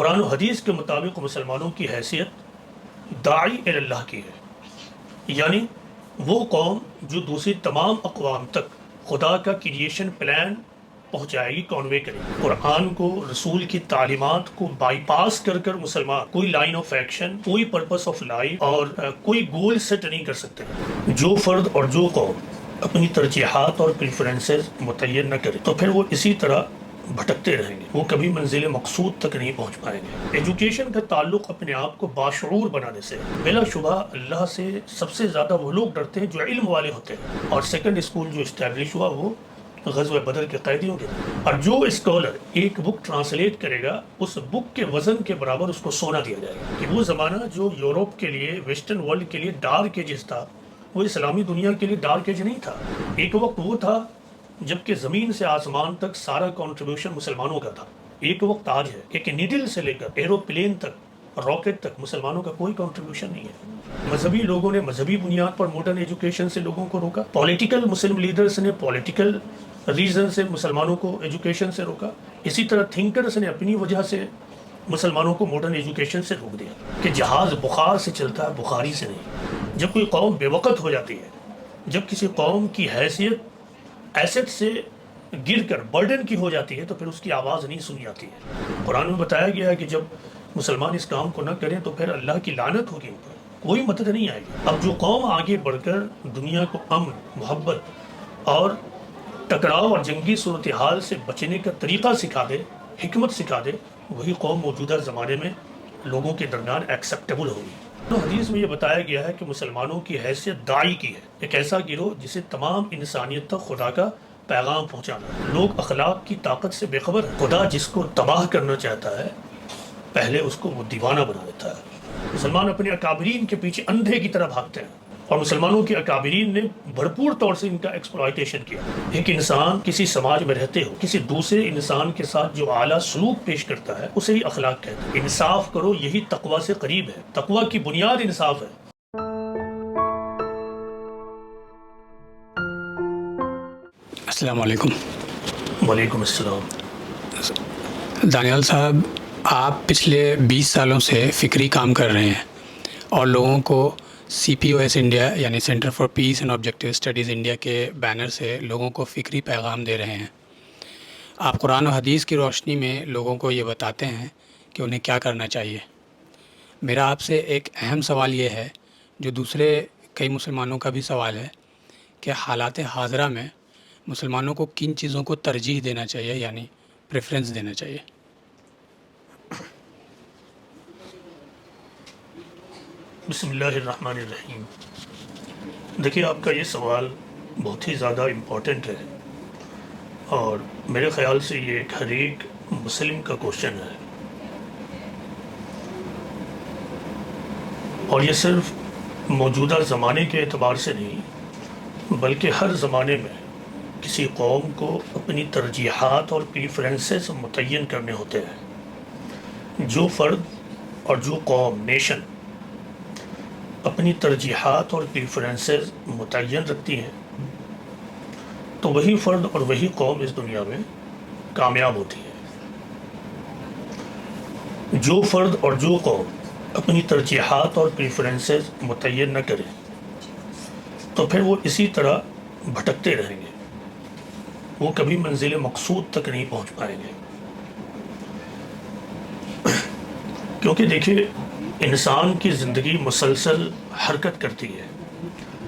قرآن و حدیث کے مطابق مسلمانوں کی حیثیت داعی اللہ کی ہے، یعنی وہ قوم جو دوسری تمام اقوام تک خدا کا کریشن پلان پہنچائے گی، کنوے کرے گی۔ قرآن کو، رسول کی تعلیمات کو بائی پاس کر کر مسلمان کوئی لائن آف ایکشن، کوئی پرپس آف لائف اور کوئی گول سیٹ نہیں کر سکتے۔ جو فرد اور جو قوم اپنی ترجیحات اور پریفرنسز متعین نہ کرے تو پھر وہ اسی طرح بھٹکتے رہیں گے، وہ کبھی منزل مقصود تک نہیں پہنچ پائیں گے۔ ایجوکیشن کا تعلق اپنے آپ کو باشعور بنانے سے ہے۔ بلا شبہ اللہ سے سب سے زیادہ وہ لوگ ڈرتے ہیں جو علم والے ہوتے ہیں، اور سیکنڈ اسکول جو اسٹیبلش ہوا وہ غزوہ بدر کے قیدیوں کے تھے۔ اور جو اسکالر ایک بک ٹرانسلیٹ کرے گا اس بک کے وزن کے برابر اس کو سونا دیا جائے گا۔ کہ وہ زمانہ جو یورپ کے لیے، ویسٹرن ورلڈ کے لیے ڈارک ایجز تھا، وہ اسلامی دنیا کے لیے ڈارک ایج نہیں تھا۔ ایک وقت وہ تھا جبکہ زمین سے آسمان تک سارا کنٹریبیوشن مسلمانوں کا تھا۔ ایک وقت آج ہے کہ نیڈل سے لے کر ایروپلین تک، راکٹ تک مسلمانوں کا کوئی کنٹریبیوشن نہیں ہے۔ مذہبی لوگوں نے مذہبی بنیاد پر ماڈرن ایجوکیشن سے لوگوں کو روکا، پولیٹیکل مسلم لیڈرز نے پولیٹیکل ریزن سے مسلمانوں کو ایجوکیشن سے روکا، اسی طرح تھنکرز نے اپنی وجہ سے مسلمانوں کو ماڈرن ایجوکیشن سے روک دیا کہ جہاز بخار سے چلتا ہے، بخاری سے نہیں۔ جب کوئی قوم بے وقت ہو جاتی ہے، جب کسی قوم کی حیثیت ایسٹ سے گر کر برڈن کی ہو جاتی ہے تو پھر اس کی آواز نہیں سنی جاتی ہے۔ قرآن میں بتایا گیا ہے کہ جب مسلمان اس کام کو نہ کریں تو پھر اللہ کی لعنت ہوگی، ان پر کوئی مدد نہیں آئے گی۔ اب جو قوم آگے بڑھ کر دنیا کو امن، محبت اور ٹکراؤ اور جنگی صورتحال سے بچنے کا طریقہ سکھا دے، حکمت سکھا دے، وہی قوم موجودہ زمانے میں لوگوں کے درمیان ایکسیپٹیبل ہوگی۔ تو حدیث میں یہ بتایا گیا ہے کہ مسلمانوں کی حیثیت داعی کی ہے، ایک ایسا گروہ جسے تمام انسانیت تک خدا کا پیغام پہنچانا۔ لوگ اخلاق کی طاقت سے بے خبر ہیں۔ خدا جس کو تباہ کرنا چاہتا ہے پہلے اس کو وہ دیوانہ بنا دیتا ہے۔ مسلمان اپنے اکابرین کے پیچھے اندھے کی طرح بھاگتے ہیں، اور مسلمانوں کے اکابرین نے بھرپور طور سے ان کا ایکسپلائٹیشن کیا۔ ایک انسان کسی سماج میں رہتے ہو کسی دوسرے انسان کے ساتھ جو اعلیٰ سلوک پیش کرتا ہے اسے ہی اخلاق کہتے ہیں۔ انصاف کرو، یہی تقوی سے قریب ہے۔ تقوی کی بنیاد انصاف ہے۔ السلام علیکم۔ وعلیکم السلام۔ دانیال صاحب، آپ پچھلے 20 سالوں سے فکری کام کر رہے ہیں اور لوگوں کو CPOS انڈیا یعنی centre for piece and objective studies India کے بینر سے لوگوں کو فکری پیغام دے رہے ہیں۔ آپ قرآن و حدیث کی روشنی میں لوگوں کو یہ بتاتے ہیں کہ انہیں کیا کرنا چاہیے۔ میرا آپ سے ایک اہم سوال یہ ہے، جو دوسرے کئی مسلمانوں کا بھی سوال ہے، کہ حالات حاضرہ میں مسلمانوں کو کن چیزوں کو ترجیح دینا چاہیے، یعنی پریفرنس دینا چاہیے؟ بسم اللہ الرحمن الرحیم۔ دیکھیے، آپ کا یہ سوال بہت ہی زیادہ امپورٹنٹ ہے، اور میرے خیال سے یہ ایک ہر ایک مسلم کا کوشچن ہے، اور یہ صرف موجودہ زمانے کے اعتبار سے نہیں بلکہ ہر زمانے میں کسی قوم کو اپنی ترجیحات اور پریفرنسز متعین کرنے ہوتے ہیں۔ جو فرد اور جو قوم، نیشن اپنی ترجیحات اور پریفرنسز متعین رکھتی ہیں تو وہی فرد اور وہی قوم اس دنیا میں کامیاب ہوتی ہے۔ جو فرد اور جو قوم اپنی ترجیحات اور پریفرنسز متعین نہ کرے تو پھر وہ اسی طرح بھٹکتے رہیں گے، وہ کبھی منزل مقصود تک نہیں پہنچ پائیں گے۔ کیونکہ دیکھیے، انسان کی زندگی مسلسل حرکت کرتی ہے،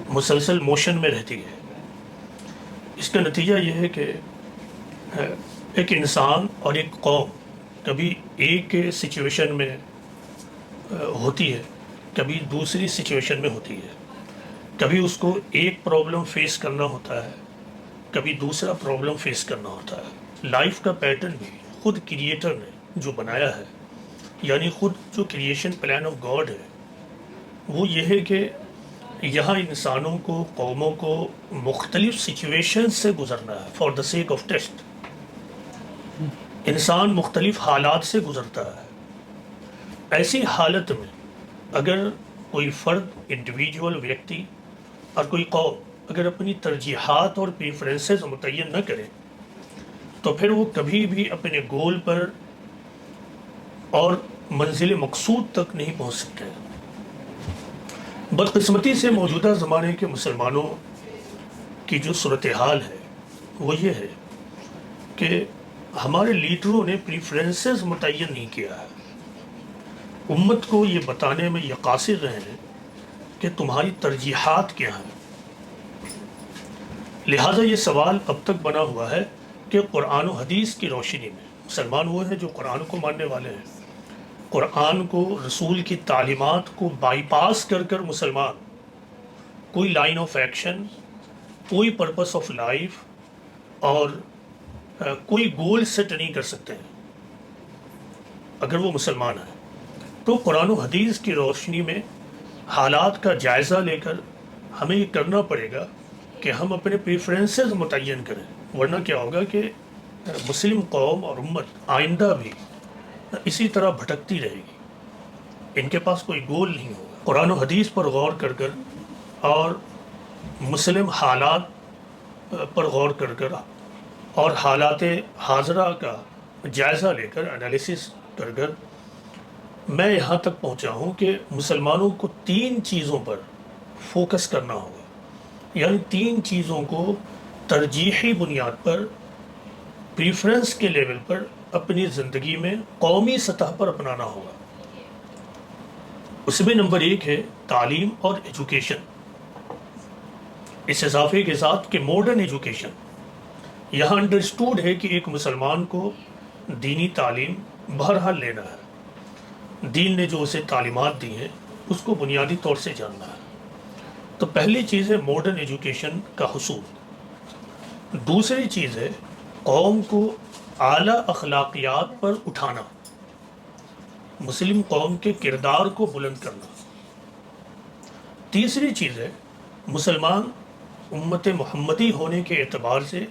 مسلسل موشن میں رہتی ہے۔ اس کا نتیجہ یہ ہے کہ ایک انسان اور ایک قوم کبھی ایک سچویشن میں ہوتی ہے، کبھی دوسری سچویشن میں ہوتی ہے۔ کبھی اس کو ایک پرابلم فیس کرنا ہوتا ہے، کبھی دوسرا پرابلم فیس کرنا ہوتا ہے۔ لائف کا پیٹرن بھی خود کریٹر نے جو بنایا ہے، یعنی خود جو کریشن پلان آف گاڈ ہے، وہ یہ ہے کہ یہاں انسانوں کو، قوموں کو مختلف سچویشن سے گزرنا ہے for the sake of test. انسان مختلف حالات سے گزرتا ہے۔ ایسی حالت میں اگر کوئی فرد، انڈیویجول، ویکتی اور کوئی قوم اگر اپنی ترجیحات اور پریفرنسز متعین نہ کرے تو پھر وہ کبھی بھی اپنے گول پر اور منزل مقصود تک نہیں پہنچ سکتے. بدقسمتی سے موجودہ زمانے کے مسلمانوں کی جو صورتحال ہے وہ یہ ہے کہ ہمارے لیڈروں نے پریفرنسز متعین نہیں کیا ہے. امت کو یہ بتانے میں یہ قاصر رہے ہیں کہ تمہاری ترجیحات کیا ہیں. لہٰذا یہ سوال اب تک بنا ہوا ہے کہ قرآن و حدیث کی روشنی میں مسلمان وہ ہیں جو قرآن کو ماننے والے ہیں. قرآن کو، رسول کی تعلیمات کو بائی پاس کر کر مسلمان کوئی لائن آف ایکشن، کوئی پرپس آف لائف اور کوئی گول سیٹ نہیں کر سکتے ہیں. اگر وہ مسلمان ہیں تو قرآن و حدیث کی روشنی میں حالات کا جائزہ لے کر ہمیں یہ کرنا پڑے گا کہ ہم اپنے پریفرنسز متعین کریں، ورنہ کیا ہوگا کہ مسلم قوم اور امت آئندہ بھی اسی طرح بھٹکتی رہے گی. ان کے پاس کوئی گول نہیں ہوگا. قرآن و حدیث پر غور کر کر اور مسلم حالات پر غور کر کر اور حالات حاضرہ کا جائزہ لے کر، انالیسس کر کر میں یہاں تک پہنچا ہوں کہ مسلمانوں کو 3 چیزوں پر فوکس کرنا ہوگا. یعنی 3 چیزوں کو ترجیحی بنیاد پر، پریفرنس کے لیول پر اپنی زندگی میں قومی سطح پر اپنانا ہوگا. اس میں نمبر 1 ہے تعلیم اور ایجوکیشن. اس اضافے کے ساتھ کہ ماڈرن ایجوکیشن، یہاں انڈرسٹوڈ ہے کہ ایک مسلمان کو دینی تعلیم بہرحال لینا ہے. دین نے جو اسے تعلیمات دی ہیں اس کو بنیادی طور سے جاننا ہے. تو پہلی چیز ہے ماڈرن ایجوکیشن کا حصول. دوسری چیز ہے قوم کو اعلیٰ اخلاقیات پر اٹھانا، مسلم قوم کے کردار کو بلند کرنا. تیسری چیز ہے مسلمان امت محمدی ہونے کے اعتبار سے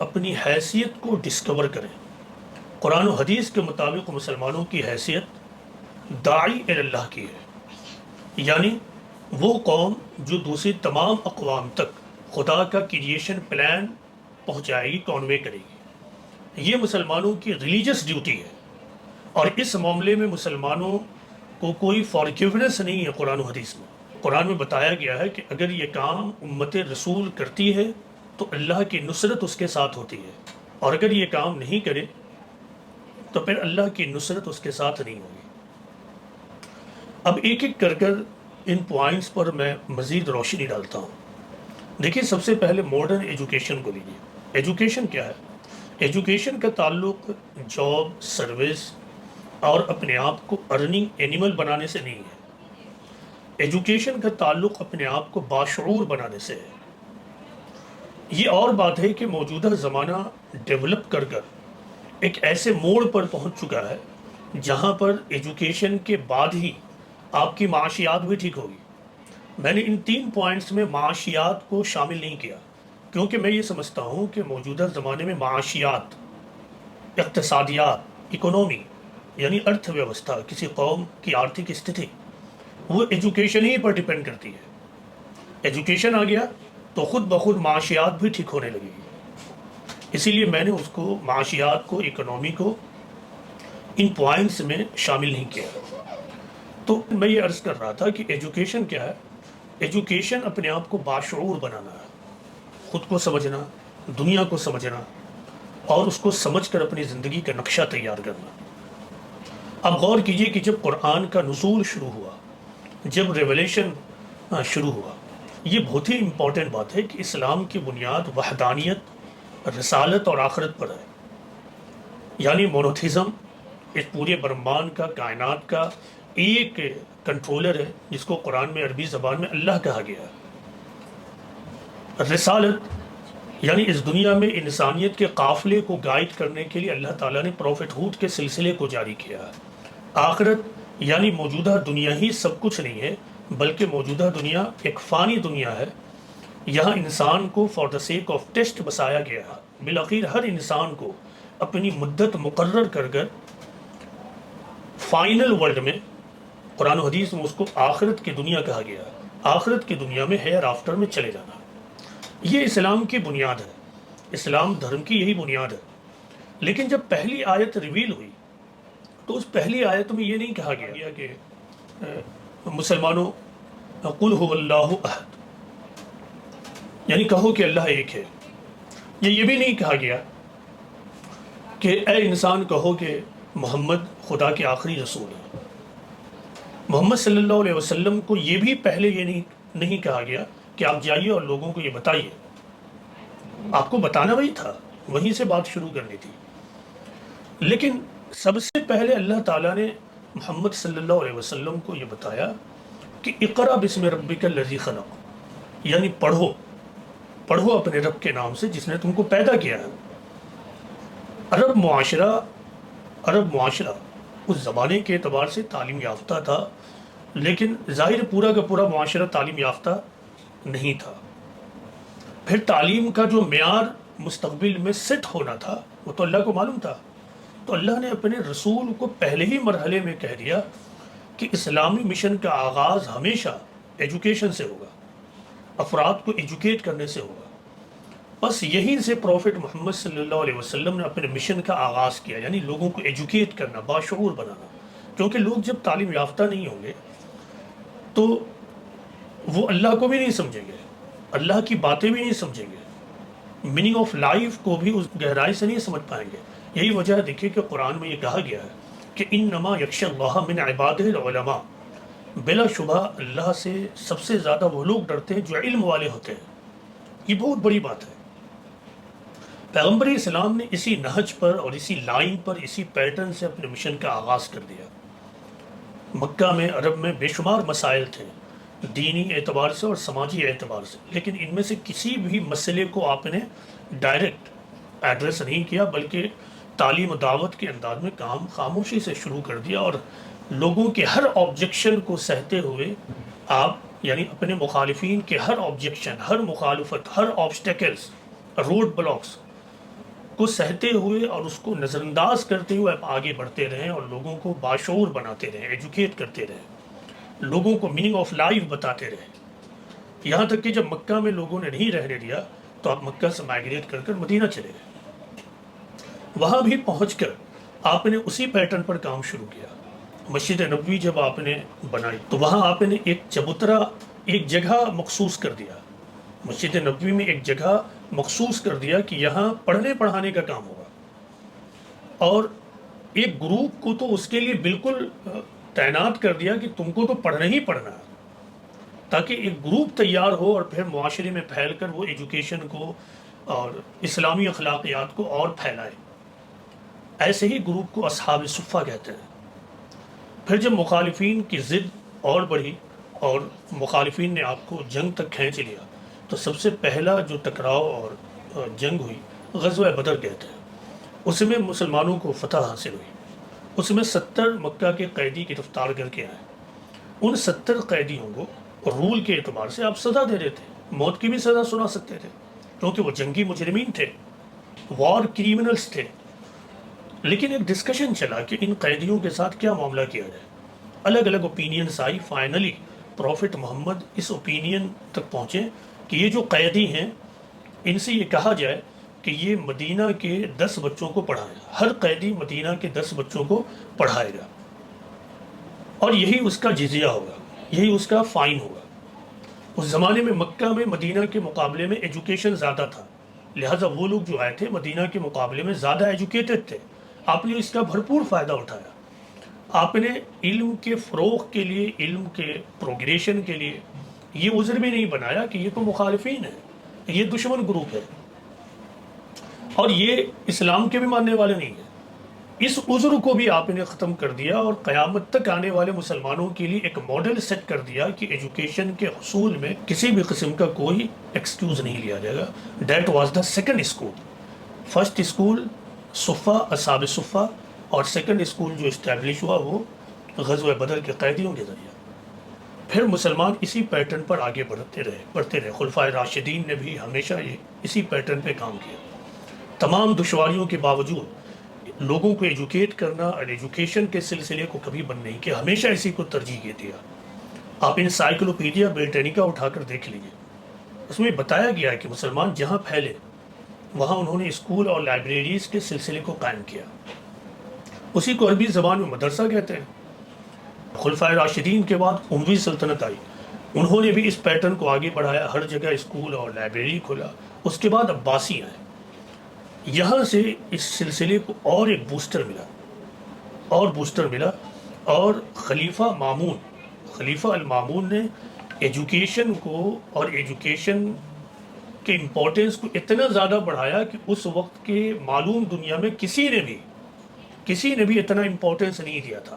اپنی حیثیت کو ڈسکور کریں. قرآن و حدیث کے مطابق مسلمانوں کی حیثیت داعی الی اللہ کی ہے، یعنی وہ قوم جو دوسری تمام اقوام تک خدا کا کریشن پلان پہنچائے گی، کانوے کرے گی. یہ مسلمانوں کی ریلیجس ڈیوٹی ہے، اور اس معاملے میں مسلمانوں کو کوئی فارگیونیس نہیں ہے. قرآن و حدیث میں، قرآن میں بتایا گیا ہے کہ اگر یہ کام امت رسول کرتی ہے تو اللہ کی نصرت اس کے ساتھ ہوتی ہے، اور اگر یہ کام نہیں کرے تو پھر اللہ کی نصرت اس کے ساتھ نہیں ہوگی. اب ایک ایک کر کر ان پوائنٹس پر میں مزید روشنی ڈالتا ہوں. دیکھیے، سب سے پہلے ماڈرن ایجوکیشن کو لیجیے. ایجوکیشن کیا ہے؟ ایجوکیشن کا تعلق جاب، سروس اور اپنے آپ کو ارننگ اینیمل بنانے سے نہیں ہے. ایجوکیشن کا تعلق اپنے آپ کو باشعور بنانے سے ہے. یہ اور بات ہے کہ موجودہ زمانہ ڈیولپ کر کر ایک ایسے موڑ پر پہنچ چکا ہے جہاں پر ایجوکیشن کے بعد ہی آپ کی معاشیات بھی ٹھیک ہوگی. میں نے ان 3 پوائنٹس میں معاشیات کو شامل نہیں کیا، کیونکہ میں یہ سمجھتا ہوں کہ موجودہ زمانے میں معاشیات، اقتصادیات، اکنومی یعنی ارتھ ویوستھا، کسی قوم کی آرتھک استھتی، وہ ایجوکیشن ہی پر ڈیپینڈ کرتی ہے. ایجوکیشن آ گیا تو خود بخود معاشیات بھی ٹھیک ہونے لگے گی. اسی لیے میں نے اس کو، معاشیات کو، اکنومی کو ان پوائنٹس میں شامل نہیں کیا. تو میں یہ عرض کر رہا تھا کہ ایجوکیشن کیا ہے؟ ایجوکیشن اپنے آپ کو باشعور بنانا ہے، خود کو سمجھنا، دنیا کو سمجھنا، اور اس کو سمجھ کر اپنی زندگی کا نقشہ تیار کرنا. اب غور کیجئے کہ جب قرآن کا نزول شروع ہوا، جب ریولیشن شروع ہوا، یہ بہت ہی امپورٹنٹ بات ہے کہ اسلام کی بنیاد وحدانیت، رسالت اور آخرت پر ہے. یعنی مونوتھیزم اس پورے برہمانڈ کا، کائنات کا ایک کنٹرولر ہے، جس کو قرآن میں عربی زبان میں اللہ کہا گیا ہے. رسالت یعنی اس دنیا میں انسانیت کے قافلے کو گائیڈ کرنے کے لیے اللہ تعالیٰ نے پروفٹ ہوڈ کے سلسلے کو جاری کیا ہے. آخرت یعنی موجودہ دنیا ہی سب کچھ نہیں ہے، بلکہ موجودہ دنیا ایک فانی دنیا ہے. یہاں انسان کو for the sake of test بسایا گیا ہے. بالآخر ہر انسان کو اپنی مدت مقرر کر کر فائنل ورلڈ میں، قرآن و حدیث میں اس کو آخرت کی دنیا کہا گیا ہے. آخرت کی دنیا میں ہیئر آفٹر میں چلے جانا. یہ اسلام کی بنیاد ہے، اسلام دھرم کی یہی بنیاد ہے. لیکن جب پہلی آیت ریویل ہوئی تو اس پہلی آیت میں یہ نہیں کہا گیا کہ مسلمانوں قل هو اللہ احد، یعنی کہو کہ اللہ ایک ہے. یہ بھی نہیں کہا گیا کہ اے انسان کہو کہ محمد خدا کے آخری رسول ہے. محمد صلی اللہ علیہ وسلم کو یہ بھی پہلے یہ نہیں کہا گیا کہ آپ جائیے اور لوگوں کو یہ بتائیے. آپ کو بتانا وہی تھا، وہیں سے بات شروع کرنی تھی. لیکن سب سے پہلے اللہ تعالیٰ نے محمد صلی اللہ علیہ وسلم کو یہ بتایا کہ اقرا بسم ربک الذی خلق، یعنی پڑھو اپنے رب کے نام سے جس نے تم کو پیدا کیا ہے. عرب معاشرہ اس زمانے کے اعتبار سے تعلیم یافتہ تھا، لیکن ظاہر پورا کا پورا معاشرہ تعلیم یافتہ نہیں تھا. پھر تعلیم کا جو معیار مستقبل میں سیٹ ہونا تھا وہ تو اللہ کو معلوم تھا. تو اللہ نے اپنے رسول کو پہلے ہی مرحلے میں کہہ دیا کہ اسلامی مشن کا آغاز ہمیشہ ایجوکیشن سے ہوگا، افراد کو ایجوکیٹ کرنے سے ہوگا. بس یہیں سے پروفٹ محمد صلی اللہ علیہ وسلم نے اپنے مشن کا آغاز کیا، یعنی لوگوں کو ایجوکیٹ کرنا، باشعور بنانا. کیونکہ لوگ جب تعلیم یافتہ نہیں ہوں گے تو وہ اللہ کو بھی نہیں سمجھیں گے، اللہ کی باتیں بھی نہیں سمجھیں گے، میننگ آف لائف کو بھی اس گہرائی سے نہیں سمجھ پائیں گے. یہی وجہ دیکھیے کہ قرآن میں یہ کہا گیا ہے کہ انما یخشی اللہ من عبادہ العلماء، بلا شبہ اللہ سے سب سے زیادہ وہ لوگ ڈرتے ہیں جو علم والے ہوتے ہیں. یہ بہت بڑی بات ہے. پیغمبر اسلام نے اسی نہج پر اور اسی لائن پر، اسی پیٹرن سے اپنے مشن کا آغاز کر دیا. مکہ میں، عرب میں بے شمار مسائل تھے دینی اعتبار سے اور سماجی اعتبار سے، لیکن ان میں سے کسی بھی مسئلے کو آپ نے ڈائریکٹ ایڈریس نہیں کیا، بلکہ تعلیم و دعوت کے انداز میں کام خاموشی سے شروع کر دیا. اور لوگوں کے ہر آبجیکشن کو سہتے ہوئے آپ، یعنی اپنے مخالفین کے ہر آبجیکشن، ہر مخالفت، ہر آبسٹیکلز، روڈ بلاکس کو سہتے ہوئے اور اس کو نظر انداز کرتے ہوئے آپ آگے بڑھتے رہیں اور لوگوں کو باشعور بناتے رہیں، ایجوکیٹ کرتے رہیں، لوگوں کو میننگ آف لائف بتاتے رہیں. یہاں تک کہ جب مکہ میں لوگوں نے نہیں رہنے دیا تو آپ مکہ سے مائگریٹ کر کر مدینہ چلے گئے. وہاں بھی پہنچ کر آپ نے اسی پیٹرن پر کام شروع کیا. مسجد نبوی جب آپ نے بنائی تو وہاں آپ نے ایک چبوترا، ایک جگہ مخصوص کر دیا. مسجد نبوی میں ایک جگہ مخصوص کر دیا کہ یہاں پڑھنے پڑھانے کا کام ہوگا، اور ایک گروپ کو تو اس کے لیے بالکل تعینات کر دیا کہ تم کو تو پڑھنا ہی پڑھنا ہے، تاکہ ایک گروپ تیار ہو اور پھر معاشرے میں پھیل کر وہ ایجوکیشن کو اور اسلامی اخلاقیات کو اور پھیلائے. ایسے ہی گروپ کو اصحاب صفہ کہتے ہیں. پھر جب مخالفین کی ضد اور بڑھی اور مخالفین نے آپ کو جنگ تک کھینچ لیا تو سب سے پہلا جو ٹکراؤ اور جنگ ہوئی غزوہ بدر کہتے ہیں. اس میں مسلمانوں کو فتح حاصل ہوئی. اس میں 70 مکہ کے قیدی گرفتار کر کے آئے. ان 70 قیدیوں کو رول کے اعتبار سے آپ سزا دے رہے تھے، موت کی بھی سزا سنا سکتے تھے کیونکہ وہ جنگی مجرمین تھے، وار کریمنلز تھے. لیکن ایک ڈسکشن چلا کہ ان قیدیوں کے ساتھ کیا معاملہ کیا جائے. الگ الگ اوپینینس آئی. فائنلی پروفٹ محمد اس اوپینین تک پہنچے کہ یہ جو قیدی ہیں ان سے یہ کہا جائے کہ یہ مدینہ کے 10 بچوں کو پڑھائیں. ہر قیدی مدینہ کے 10 بچوں کو پڑھائے گا اور یہی اس کا جزیہ ہوگا، یہی اس کا فائن ہوگا. اس زمانے میں مکہ میں مدینہ کے مقابلے میں ایجوکیشن زیادہ تھا، لہٰذا وہ لوگ جو آئے تھے مدینہ کے مقابلے میں زیادہ ایجوکیٹڈ تھے. آپ نے اس کا بھرپور فائدہ اٹھایا. آپ نے علم کے فروغ کے لیے، علم کے پروگریشن کے لیے یہ عذر بھی نہیں بنایا کہ یہ تو مخالفین ہیں، یہ دشمن گروپ ہے اور یہ اسلام کے بھی ماننے والے نہیں ہیں. اس عذر کو بھی آپ نے ختم کر دیا اور قیامت تک آنے والے مسلمانوں کے لیے ایک ماڈل سیٹ کر دیا کہ ایجوکیشن کے حصول میں کسی بھی قسم کا کوئی ایکسکیوز نہیں لیا جائے گا. That was the second school. First school صفہ، اصحاب صفہ، اور سیکنڈ اسکول جو اسٹیبلش ہوا وہ غزوہ بدر کے قیدیوں کے ذریعہ. پھر مسلمان اسی پیٹرن پر آگے بڑھتے رہے. خلفائے راشدین نے بھی ہمیشہ اسی پیٹرن پہ کام کیا. تمام دشواریوں کے باوجود لوگوں کو ایجوکیٹ کرنا اور ایجوکیشن کے سلسلے کو کبھی بند نہیں کیا، ہمیشہ اسی کو ترجیح دیا. آپ انسائیکلوپیڈیا بریٹینیکا اٹھا کر دیکھ لیجیے، اس میں بتایا گیا ہے کہ مسلمان جہاں پھیلے وہاں انہوں نے اسکول اور لائبریریز کے سلسلے کو قائم کیا. اسی کو عربی زبان میں مدرسہ کہتے ہیں. خلفائے راشدین کے بعد اموی سلطنت آئی, انہوں نے بھی اس پیٹرن کو آگے بڑھایا, ہر جگہ اسکول اور لائبریری کھولا. اس کے بعد عباسی آئے, یہاں سے اس سلسلے کو اور ایک بوسٹر ملا, اور خلیفہ المامون نے ایجوکیشن کو اور ایجوکیشن کے امپورٹنس کو اتنا زیادہ بڑھایا کہ اس وقت کے معلوم دنیا میں کسی نے بھی اتنا امپورٹنس نہیں دیا تھا,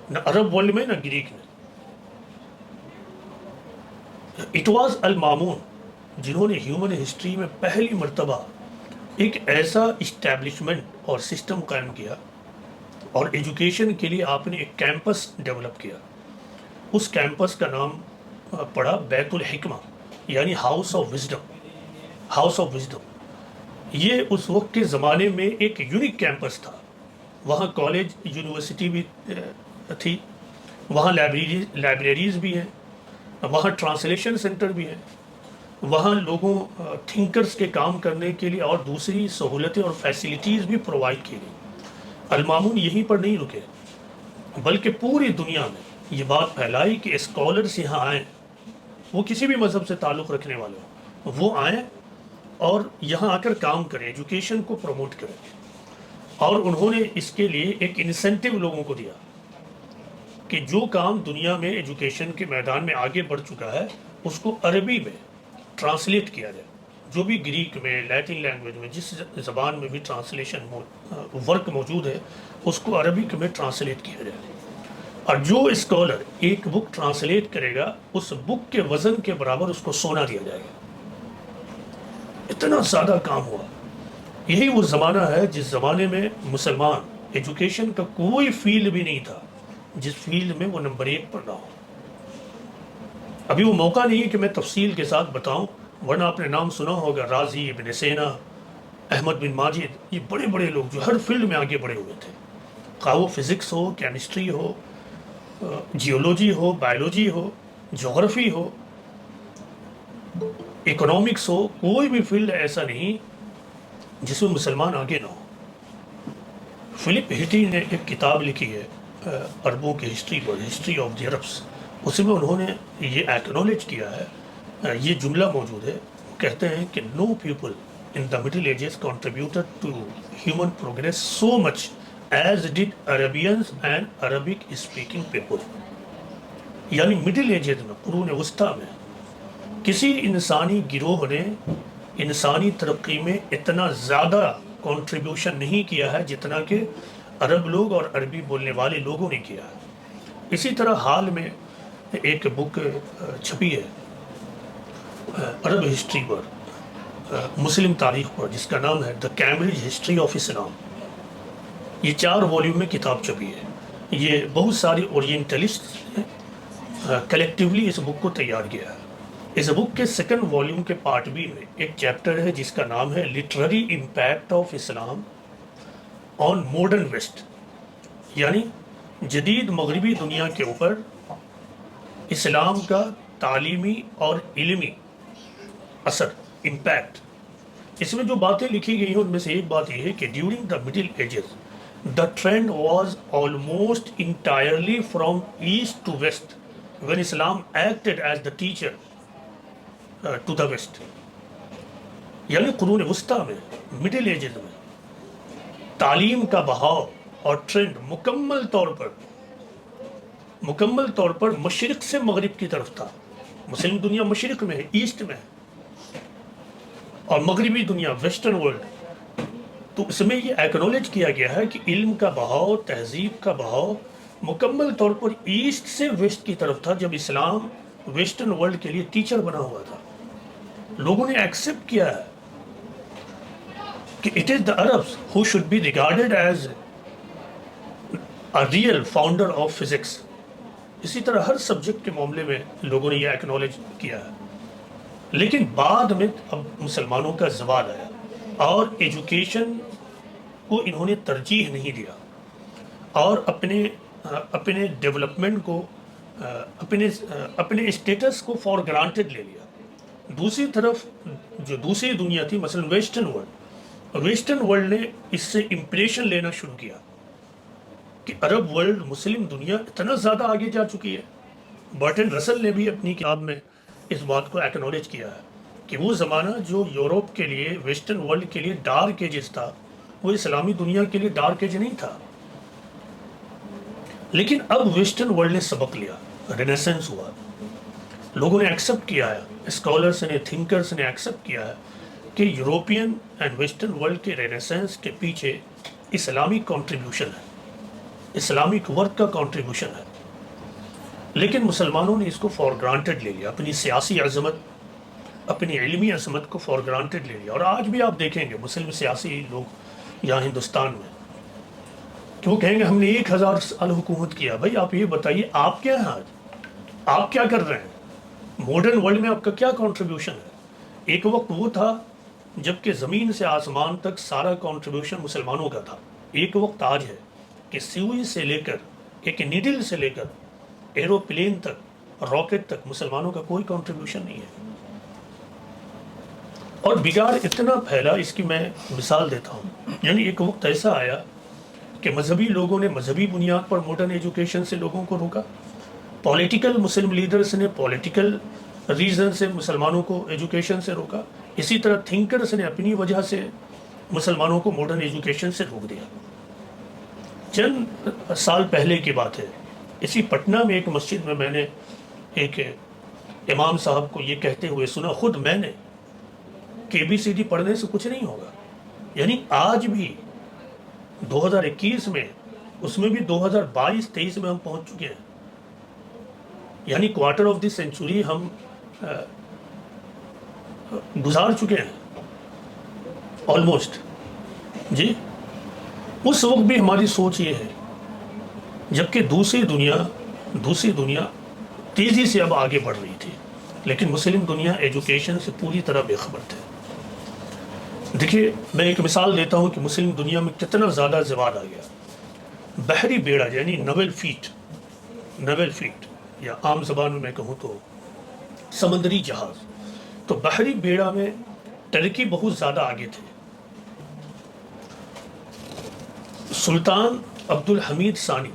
نہ عرب ورلڈ میں نہ گریک میں. اٹ واز المامون جنہوں نے ہیومن ہسٹری میں پہلی مرتبہ ایک ایسا اسٹیبلشمنٹ اور سسٹم قائم کیا, اور ایجوکیشن کے لیے آپ نے ایک کیمپس ڈیولپ کیا. اس کیمپس کا نام پڑا بیت الحکمہ, یعنی ہاؤس آف وزڈم. یہ اس وقت کے زمانے میں ایک یونیک کیمپس تھا. وہاں کالج یونیورسٹی بھی تھی, وہاں لائبریریز بھی ہیں, وہاں ٹرانسلیشن سینٹر بھی ہے, وہاں لوگوں تھنکرز کے کام کرنے کے لیے اور دوسری سہولتیں اور فیسلٹیز بھی پرووائڈ کی گئی. المامون یہیں پر نہیں رکے, بلکہ پوری دنیا میں یہ بات پھیلائی کہ اسکالرز یہاں آئیں, وہ کسی بھی مذہب سے تعلق رکھنے والے ہوں, وہ آئیں اور یہاں آ کر کام کریں, ایجوکیشن کو پروموٹ کریں. اور انہوں نے اس کے لیے ایک انسینٹیو لوگوں کو دیا کہ جو کام دنیا میں ایجوکیشن کے میدان میں آگے بڑھ چکا ہے اس کو عربی میں ٹرانسلیٹ کیا جائے. جو بھی گریک میں, لیٹن لینگویج میں, جس زبان میں بھی ٹرانسلیشن ورک موجود ہے, اس کو عربک میں ٹرانسلیٹ کیا جائے. اور جو اسکالر ایک بک ٹرانسلیٹ کرے گا, اس بک کے وزن کے برابر اس کو سونا دیا جائے گا. اتنا زیادہ کام ہوا. یہی وہ زمانہ ہے جس زمانے میں مسلمان ایجوکیشن کا کوئی فیلڈ بھی نہیں تھا جس فیلڈ میں وہ نمبر 1 پر رہا ہو. ابھی وہ موقع نہیں ہے کہ میں تفصیل کے ساتھ بتاؤں, ورنہ آپ نے نام سنا ہوگا رازی, ابن سینا, احمد بن ماجد. یہ بڑے بڑے لوگ جو ہر فیلڈ میں آگے بڑھے ہوئے تھے, خواہ وہ فزکس ہو, کیمسٹری ہو, جیولوجی ہو, بایولوجی ہو, جغرفی ہو, اکنامکس ہو, کوئی بھی فیلڈ ایسا نہیں جس میں مسلمان آگے نہ ہو. فلپ ہٹی نے ایک کتاب لکھی ہے عربوں کی ہسٹری پر, ہسٹری آف دی عربس. اس میں انہوں نے یہ ایکنالج کیا ہے, یہ جملہ موجود ہے, کہتے ہیں کہ no people in the middle ages contributed to human progress so much as did Arabians and Arabic speaking people. یعنی مڈل ایجز میں, قرون وسطیٰ میں, کسی انسانی گروہ نے انسانی ترقی میں اتنا زیادہ کنٹریبیوشن نہیں کیا ہے جتنا کہ عرب لوگ اور عربی بولنے والے لوگوں نے کیا ہے. اسی طرح حال میں ایک بک چھپی ہے عرب ہسٹری پر, مسلم تاریخ پر, جس کا نام ہے دا کیمبرج ہسٹری آف اسلام. یہ 4 والیوم میں کتاب چھپی ہے. یہ بہت ساری اورینٹلسٹ نے کلیکٹیولی اس بک کو تیار کیا ہے. اس بک کے 2nd والیوم کے پارٹ بی میں ایک چیپٹر ہے جس کا نام ہے literary impact of Islam on modern west, یعنی جدید مغربی دنیا کے اوپر اسلام کا تعلیمی اور علمی اثر, امپیکٹ. اس میں جو باتیں لکھی گئی ہیں ان میں سے ایک بات یہ ہے کہ during the middle ages the trend was almost entirely from east to west when Islam acted as the teacher to the West. یعنی قرون وسطیٰ میں, مڈل ایجز میں, تعلیم کا بہاؤ اور ٹرینڈ مکمل طور پر مشرق سے مغرب کی طرف تھا. مسلم دنیا مشرق میں ہے, ایسٹ میں ہے, اور مغربی دنیا ویسٹرن ورلڈ. تو اس میں یہ ایکنالج کیا گیا ہے کہ علم کا بہاؤ, تہذیب کا بہاؤ مکمل طور پر ایسٹ سے ویسٹ کی طرف تھا, جب اسلام ویسٹرن ورلڈ کے لیے ٹیچر بنا ہوا تھا. لوگوں نے ایکسیپٹ کیا ہے کہ it is the Arabs who should be regarded as a real founder of physics. اسی طرح ہر سبجیکٹ کے معاملے میں لوگوں نے یہ ایکنالج کیا ہے. لیکن بعد میں اب مسلمانوں کا زوال آیا اور ایجوکیشن کو انہوں نے ترجیح نہیں دیا اور اپنے ڈیولپمنٹ کو, اپنے اسٹیٹس کو فار گرانٹیڈ لے لیا. دوسری طرف جو دوسری دنیا تھی, مثلا ویسٹرن ورلڈ, ویسٹرن ورلڈ نے اس سے امپریشن لینا شروع کیا کہ عرب ورلڈ، مسلم دنیا اتنا زیادہ آگے جا چکی ہے۔ برٹن رسل نے بھی اپنی کتاب میں اس بات کو ایکنالج کیا ہے کہ وہ زمانہ جو یورپ کے لیے، ویسٹرن ورلڈ کے لیے ڈارک ایجز تھا، وہ اسلامی دنیا کے لیے ڈارک ایج نہیں تھا۔ لیکن اب ویسٹرن ورلڈ نے سبق لیا، رینیسنس ہوا، لوگوں نے ایکسیپٹ کیا ہے، اسکالرس نے، تھنکرس نے ایکسیپٹ کیا ہے کہ یوروپین اینڈ ویسٹرن ورلڈ کے رینیسنس کے پیچھے اسلامی کنٹریبیوشن ہے، اسلامک ورک کا کنٹریبیوشن ہے۔ لیکن مسلمانوں نے اس کو فار گرانٹیڈ لے لیا، اپنی سیاسی عظمت، اپنی علمی عظمت کو فار گرانٹیڈ لے لیا۔ اور آج بھی آپ دیکھیں گے مسلم سیاسی لوگ یہاں ہندوستان میں کہ وہ کہیں گے ہم نے 1000 سال حکومت کیا۔ بھائی آپ یہ بتائیے آپ کیا ہیں آج، آپ کیا کر رہے ہیں، ماڈرن ورلڈ میں آپ کا کیا کنٹریبیوشن ہے؟ ایک وقت وہ تھا جب کہ زمین سے آسمان تک سارا کنٹریبیوشن مسلمانوں کا تھا۔ ایک وقت آج ہے کہ سوئی سے لے کر، ایک نیڈل سے لے کر ایروپلین تک، راکٹ تک مسلمانوں کا کوئی کنٹریبیوشن نہیں ہے۔ اور بگاڑ اتنا پھیلا، اس کی میں مثال دیتا ہوں۔ یعنی ایک وقت ایسا آیا کہ مذہبی لوگوں نے مذہبی بنیاد پر ماڈرن ایجوکیشن سے لوگوں کو روکا، پولیٹیکل مسلم لیڈرز نے پولیٹیکل ریزن سے مسلمانوں کو ایجوکیشن سے روکا، اسی طرح تھنکرز نے اپنی وجہ سے مسلمانوں کو ماڈرن ایجوکیشن سے روک دیا۔ چند سال پہلے کی بات ہے، اسی پٹنہ میں ایک مسجد میں نے ایک امام صاحب کو یہ کہتے ہوئے سنا، خود میں نے، کہ ABCD پڑھنے سے کچھ نہیں ہوگا۔ یعنی آج بھی 2021 میں، اس میں بھی 2022-23 میں ہم پہنچ چکے ہیں، یعنی کوارٹر آف دی سینچری ہم گزار چکے ہیں آلموسٹ۔ جی اس وقت بھی ہماری سوچ یہ ہے، جبکہ دوسری دنیا تیزی سے اب آگے بڑھ رہی تھی، لیکن مسلم دنیا ایجوکیشن سے پوری طرح بے خبر تھے۔ دیکھیے میں ایک مثال دیتا ہوں کہ مسلم دنیا میں کتنا زیادہ زوال آ گیا۔ بحری بیڑا یعنی نویل فیٹ یا عام زبان میں کہوں تو سمندری جہاز، تو بحری بیڑا میں ترکی بہت زیادہ آگے تھے۔ سلطان عبد الحمید ثانی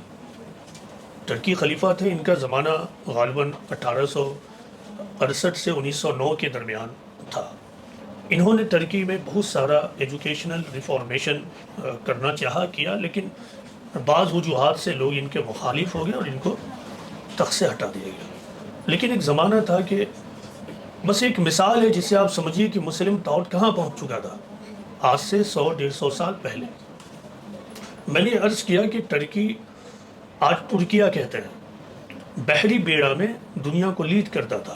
ترکی خلیفہ تھے، ان کا زمانہ غالباً 1868 سے 1909 کے درمیان تھا۔ انہوں نے ترکی میں بہت سارا ایجوکیشنل ریفارمیشن کرنا چاہا، کیا، لیکن بعض وجوہات سے لوگ ان کے مخالف ہو گئے اور ان کو تخت سے ہٹا دیا گیا۔ لیکن ایک زمانہ تھا کہ بس ایک مثال ہے جسے آپ سمجھیے کہ مسلم تھاٹ کہاں پہنچ چکا تھا آج سے 100-150 سال پہلے۔ میں نے عرض کیا کہ ترکی، آج ترکیہ کہتے ہیں، بحری بیڑا میں دنیا کو لیڈ کرتا تھا،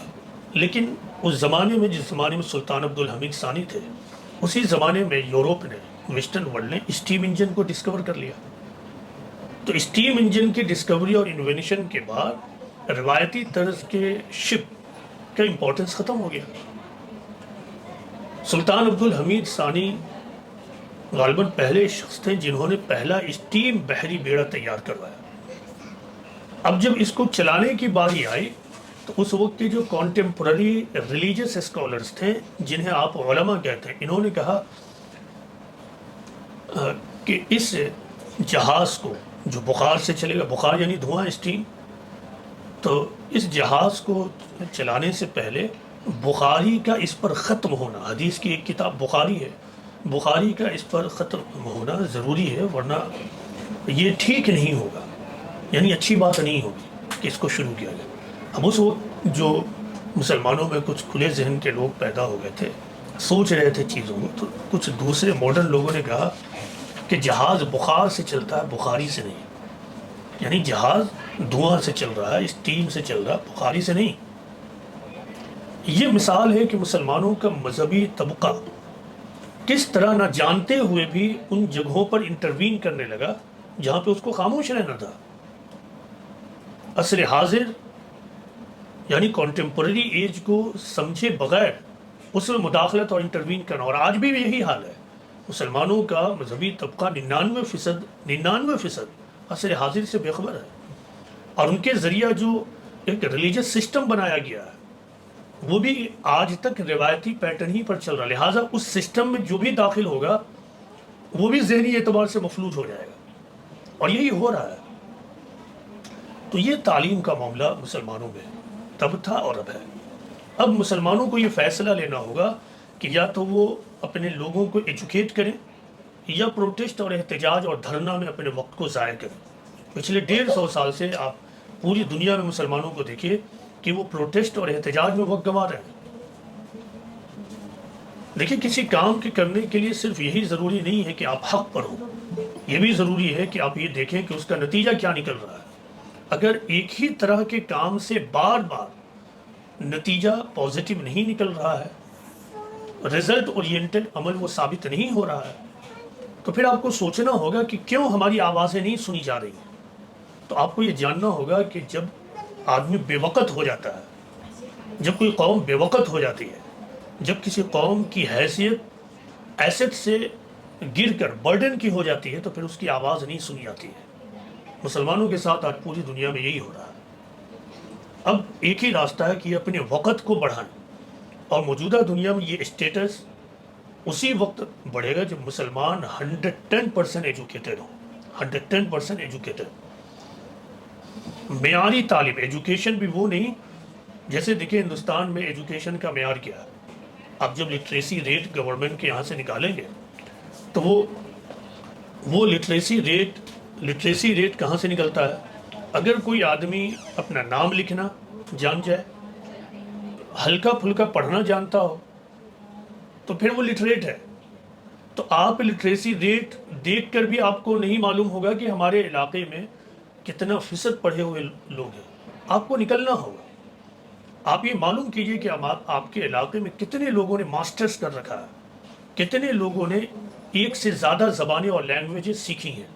لیکن اس زمانے میں، جس زمانے میں سلطان عبد الحمید ثانی تھے، اسی زمانے میں یوروپ نے، ویسٹرن ورلڈ نے اسٹیم انجن کو ڈسکور کر لیا۔ تو اسٹیم انجن کی ڈسکوری اور انوینشن کے بعد روایتی طرز کے شپ کا امپورٹنس ختم ہو گیا۔ سلطان عبد الحمید ثانی غالباً پہلے شخص تھے جنہوں نے پہلا اسٹیم بحری بیڑا تیار کروایا۔ اب جب اس کو چلانے کی باری آئی تو اس وقت کے جو کانٹمپرری ریلیجس اسکالرز تھے، جنہیں آپ علماء کہتے ہیں، انہوں نے کہا کہ اس جہاز کو جو بخار سے چلے گا، بخار یعنی دھواں، اسٹیم، تو اس جہاز کو چلانے سے پہلے بخاری کا اس پر ختم ہونا، حدیث کی ایک کتاب بخاری ہے، بخاری کا اس پر ختم ہونا ضروری ہے، ورنہ یہ ٹھیک نہیں ہوگا، یعنی اچھی بات نہیں ہوگی کہ اس کو شروع کیا جائے۔ اب اس وقت جو مسلمانوں میں کچھ کھلے ذہن کے لوگ پیدا ہو گئے تھے، سوچ رہے تھے چیزوں کو، تو کچھ دوسرے ماڈرن لوگوں نے کہا کہ جہاز بخار سے چلتا ہے، بخاری سے نہیں، یعنی جہاز دھواں سے چل رہا ہے، اسٹیم سے چل رہا ہے، بخاری سے نہیں۔ یہ مثال ہے کہ مسلمانوں کا مذہبی طبقہ کس طرح نہ جانتے ہوئے بھی ان جگہوں پر انٹروین کرنے لگا جہاں پہ اس کو خاموش رہنا تھا۔ عصر حاضر یعنی کانٹمپرری ایج کو سمجھے بغیر اس میں مداخلت اور انٹروین کرنا، اور آج بھی یہی حال ہے۔ مسلمانوں کا مذہبی طبقہ 99% عصر حاضر سے بے خبر ہے، اور ان کے ذریعہ جو ایک ریلیجس سسٹم بنایا گیا ہے وہ بھی آج تک روایتی پیٹرن ہی پر چل رہا ہے۔ لہٰذا اس سسٹم میں جو بھی داخل ہوگا وہ بھی ذہنی اعتبار سے مفلوج ہو جائے گا، اور یہی ہو رہا ہے۔ تو یہ تعلیم کا معاملہ مسلمانوں میں تب تھا اور اب ہے۔ اب مسلمانوں کو یہ فیصلہ لینا ہوگا کہ یا تو وہ اپنے لوگوں کو ایجوکیٹ کریں یا پروٹیسٹ اور احتجاج اور دھرنا میں اپنے وقت کو ضائع کریں۔ پچھلے 150 سال سے آپ پوری دنیا میں مسلمانوں کو دیکھیے کہ وہ پروٹیسٹ اور احتجاج میں وقت گنوا رہے ہیں۔ دیکھیں، کسی کام کے کرنے کے لیے صرف یہی ضروری نہیں ہے کہ آپ حق پر ہو، یہ بھی ضروری ہے کہ آپ یہ دیکھیں کہ اس کا نتیجہ کیا نکل رہا ہے۔ اگر ایک ہی طرح کے کام سے بار بار نتیجہ پازیٹیو نہیں نکل رہا ہے، رزلٹ اورینٹڈ عمل وہ ثابت نہیں ہو رہا ہے، تو پھر آپ کو سوچنا ہوگا کہ کیوں ہماری آوازیں نہیں سنی جا رہی ہیں۔ تو آپ کو یہ جاننا ہوگا کہ جب آدمی بے وقت ہو جاتا ہے، جب کوئی قوم بے وقت ہو جاتی ہے، جب کسی قوم کی حیثیت ایسٹ سے گر کر برڈن کی ہو جاتی ہے، تو پھر اس کی آواز نہیں سنی جاتی ہے۔ مسلمانوں کے ساتھ آج پوری دنیا میں یہی ہو رہا ہے۔ اب ایک ہی راستہ ہے کہ یہ اپنے وقت کو بڑھائیں، اور موجودہ دنیا میں یہ اسٹیٹس اسی وقت بڑھے گا جب مسلمان 110% ایجوکیٹڈ ہوں۔ 110% ایجوکیٹڈ، معیاری تعلیم، ایجوکیشن بھی وہ نہیں جیسے دیکھیں ہندوستان میں ایجوکیشن کا معیار کیا ہے۔ آپ جب لٹریسی ریٹ گورنمنٹ کے یہاں سے نکالیں گے تو وہ لٹریسی ریٹ کہاں سے نکلتا ہے؟ اگر کوئی آدمی اپنا نام لکھنا جان جائے، ہلکا پھلکا پڑھنا جانتا ہو، تو پھر وہ لٹریٹ ہے۔ تو آپ لٹریسی ریٹ دیکھ کر بھی آپ کو نہیں معلوم ہوگا کہ ہمارے علاقے میں کتنا فیصد پڑھے ہوئے لوگ ہیں۔ آپ کو نکلنا ہوگا، آپ یہ معلوم کیجئے کہ آپ کے علاقے میں کتنے لوگوں نے ماسٹرز کر رکھا ہے، کتنے لوگوں نے ایک سے زیادہ زبانیں اور لینگویجز سیکھی ہیں۔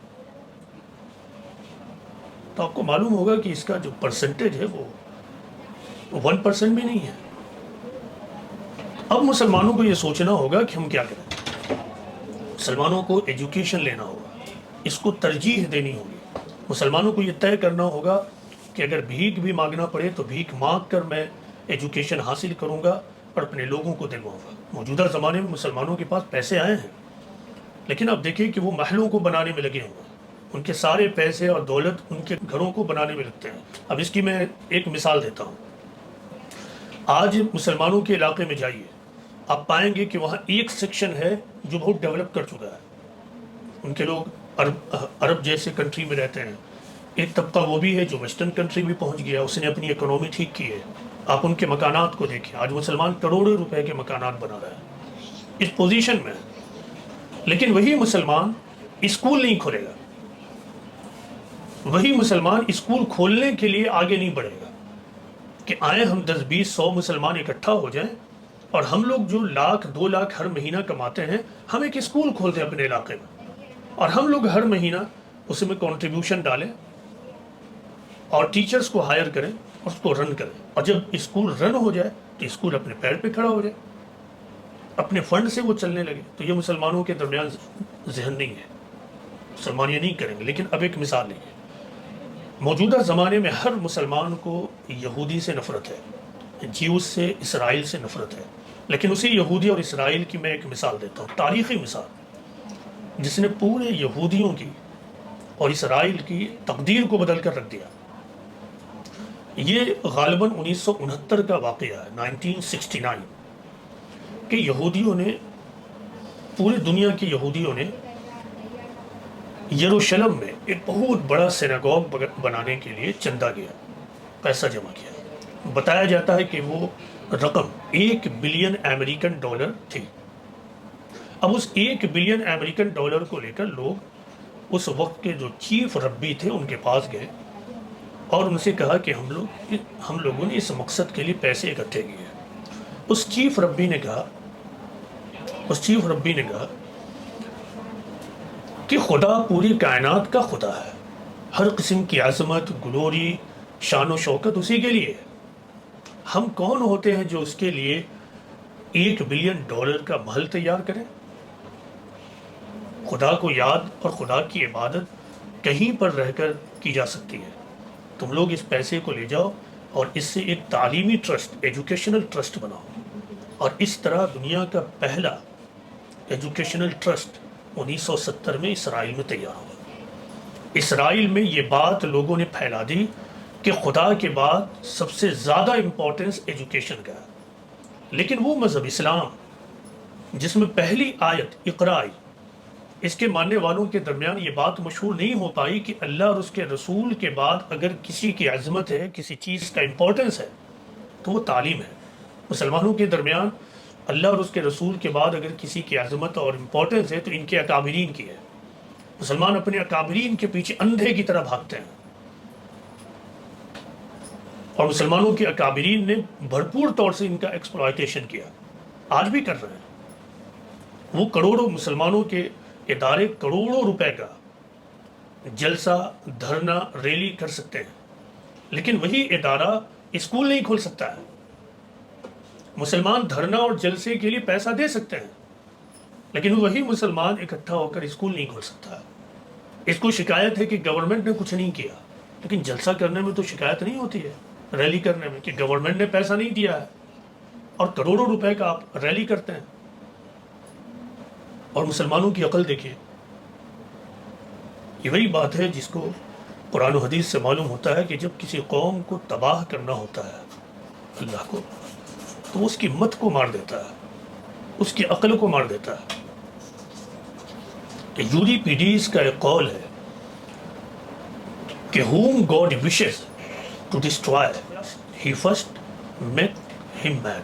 تو آپ کو معلوم ہوگا کہ اس کا جو پرسنٹیج ہے وہ 1% بھی نہیں ہے۔ اب مسلمانوں کو یہ سوچنا ہوگا کہ ہم کیا کریں۔ مسلمانوں کو ایجوکیشن لینا ہوگا، اس کو ترجیح دینی ہوگی۔ مسلمانوں کو یہ طے کرنا ہوگا کہ اگر بھیک بھی مانگنا پڑے تو بھیک مانگ کر میں ایجوکیشن حاصل کروں گا اور اپنے لوگوں کو دلواؤں گا۔ موجودہ زمانے میں مسلمانوں کے پاس پیسے آئے ہیں، لیکن اب دیکھیں کہ وہ محلوں کو بنانے میں لگے ہوئے ہیں۔ ان کے سارے پیسے اور دولت ان کے گھروں کو بنانے میں لگتے ہیں۔ اب اس کی میں ایک مثال دیتا ہوں۔ آج مسلمانوں کے علاقے میں جائیے، آپ پائیں گے کہ وہاں ایک سیکشن ہے جو بہت ڈیولپ کر چکا ہے، ان کے لوگ عرب جیسے کنٹری میں رہتے ہیں۔ ایک طبقہ وہ بھی ہے جو ویسٹرن کنٹری بھی پہنچ گیا، اس نے اپنی اکنومی ٹھیک کی ہے۔ آپ ان کے مکانات کو دیکھیں، آج مسلمان کروڑوں روپے کے مکانات بنا رہا ہے، اس پوزیشن میں ہے۔ لیکن وہی مسلمان اسکول نہیں کھولے گا، وہی مسلمان اسکول کھولنے کے لیے آگے نہیں بڑھے گا کہ آئیں ہم 10 20 100 مسلمان اکٹھا ہو جائیں اور ہم لوگ جو 1,00,000 2 لاکھ ہر مہینہ کماتے ہیں، ہم ایک اسکول کھول دیں اپنے علاقے میں، اور ہم لوگ ہر مہینہ اس میں کنٹریبیوشن ڈالیں اور ٹیچرز کو ہائر کریں اور اس کو رن کریں، اور جب اسکول رن ہو جائے تو اسکول اپنے پیر پہ کھڑا ہو جائے، اپنے فنڈ سے وہ چلنے لگے۔ تو یہ مسلمانوں کے درمیان ذہن نہیں ہے، مسلمان یہ نہیں کریں گے۔ لیکن اب ایک مثال لیجیے، موجودہ زمانے میں ہر مسلمان کو یہودی سے نفرت ہے، جیوز سے، اسرائیل سے نفرت ہے۔ لیکن اسی یہودی اور اسرائیل کی میں ایک مثال دیتا ہوں، تاریخی مثال، جس نے پورے یہودیوں کی اور اسرائیل کی تقدیر کو بدل کر رکھ دیا۔ یہ غالباً 1969 کا واقعہ ہے، 1969، کہ یہودیوں نے، پوری دنیا کے یہودیوں نے یروشلم میں ایک بہت بڑا سیناگوگ بنانے کے لیے چندہ کیا، پیسہ جمع کیا۔ بتایا جاتا ہے کہ وہ رقم $1 بلین تھی۔ اب اس $1 بلین کو لے کر لوگ اس وقت کے جو چیف ربی تھے ان کے پاس گئے اور ان سے کہا کہ ہم لوگوں نے اس مقصد کے لیے پیسے اکٹھے کیے۔ اس چیف ربی نے کہا کہ خدا پوری کائنات کا خدا ہے، ہر قسم کی عظمت، گلوری، شان و شوکت اسی کے لیے ہے۔ ہم کون ہوتے ہیں جو اس کے لیے $1 بلین کا محل تیار کریں؟ خدا کو یاد اور خدا کی عبادت کہیں پر رہ کر کی جا سکتی ہے۔ تم لوگ اس پیسے کو لے جاؤ اور اس سے ایک تعلیمی ٹرسٹ، ایجوکیشنل ٹرسٹ بناؤ، اور اس طرح دنیا کا پہلا ایجوکیشنل ٹرسٹ 1970 میں اسرائیل میں تیار ہوا۔ اسرائیل میں یہ بات لوگوں نے پھیلا دی کہ خدا کے بعد سب سے زیادہ امپورٹنس ایجوکیشن کا ہے، لیکن وہ مذہب اسلام جس میں پہلی آیت اقرا آئی، اس کے ماننے والوں کے درمیان یہ بات مشہور نہیں ہو پائی کہ اللہ اور اس کے رسول کے بعد اگر کسی کی عظمت ہے، کسی چیز کا امپورٹنس ہے تو وہ تعلیم ہے۔ مسلمانوں کے درمیان اللہ اور اس کے رسول کے بعد اگر کسی کی عظمت اور امپورٹنس ہے تو ان کے اکابرین کی ہے۔ مسلمان اپنے اکابرین کے پیچھے اندھے کی طرح بھاگتے ہیں، اور مسلمانوں کے اکابرین نے بھرپور طور سے ان کا ایکسپلائٹیشن کیا، آج بھی کر رہے ہیں۔ وہ کروڑوں مسلمانوں کے ادارے کروڑوں روپے کا جلسہ، دھرنا، ریلی کر سکتے ہیں، لیکن وہی ادارہ اسکول نہیں کھول سکتا ہے۔ مسلمان دھرنا اور جلسے کے لیے پیسہ دے سکتے ہیں، لیکن وہی مسلمان اکٹھا ہو کر اسکول نہیں کھول سکتا ہے۔ اس کو شکایت ہے کہ گورنمنٹ نے کچھ نہیں کیا، لیکن جلسہ کرنے میں تو شکایت نہیں ہوتی ہے، ریلی کرنے میں، کہ گورنمنٹ نے پیسہ نہیں دیا ہے اور کروڑوں روپے کا آپ ریلی کرتے ہیں۔ اور مسلمانوں کی عقل دیکھیے، یہ وہی بات ہے جس کو قرآن و حدیث سے معلوم ہوتا ہے کہ جب کسی قوم کو تباہ کرنا ہوتا ہے اللہ کو، تو اس کی مت کو مار دیتا ہے، اس کی عقل کو مار دیتا ہے۔ یوریپیڈیز کا ایک قول ہے کہ whom God wishes to destroy, he first make him mad.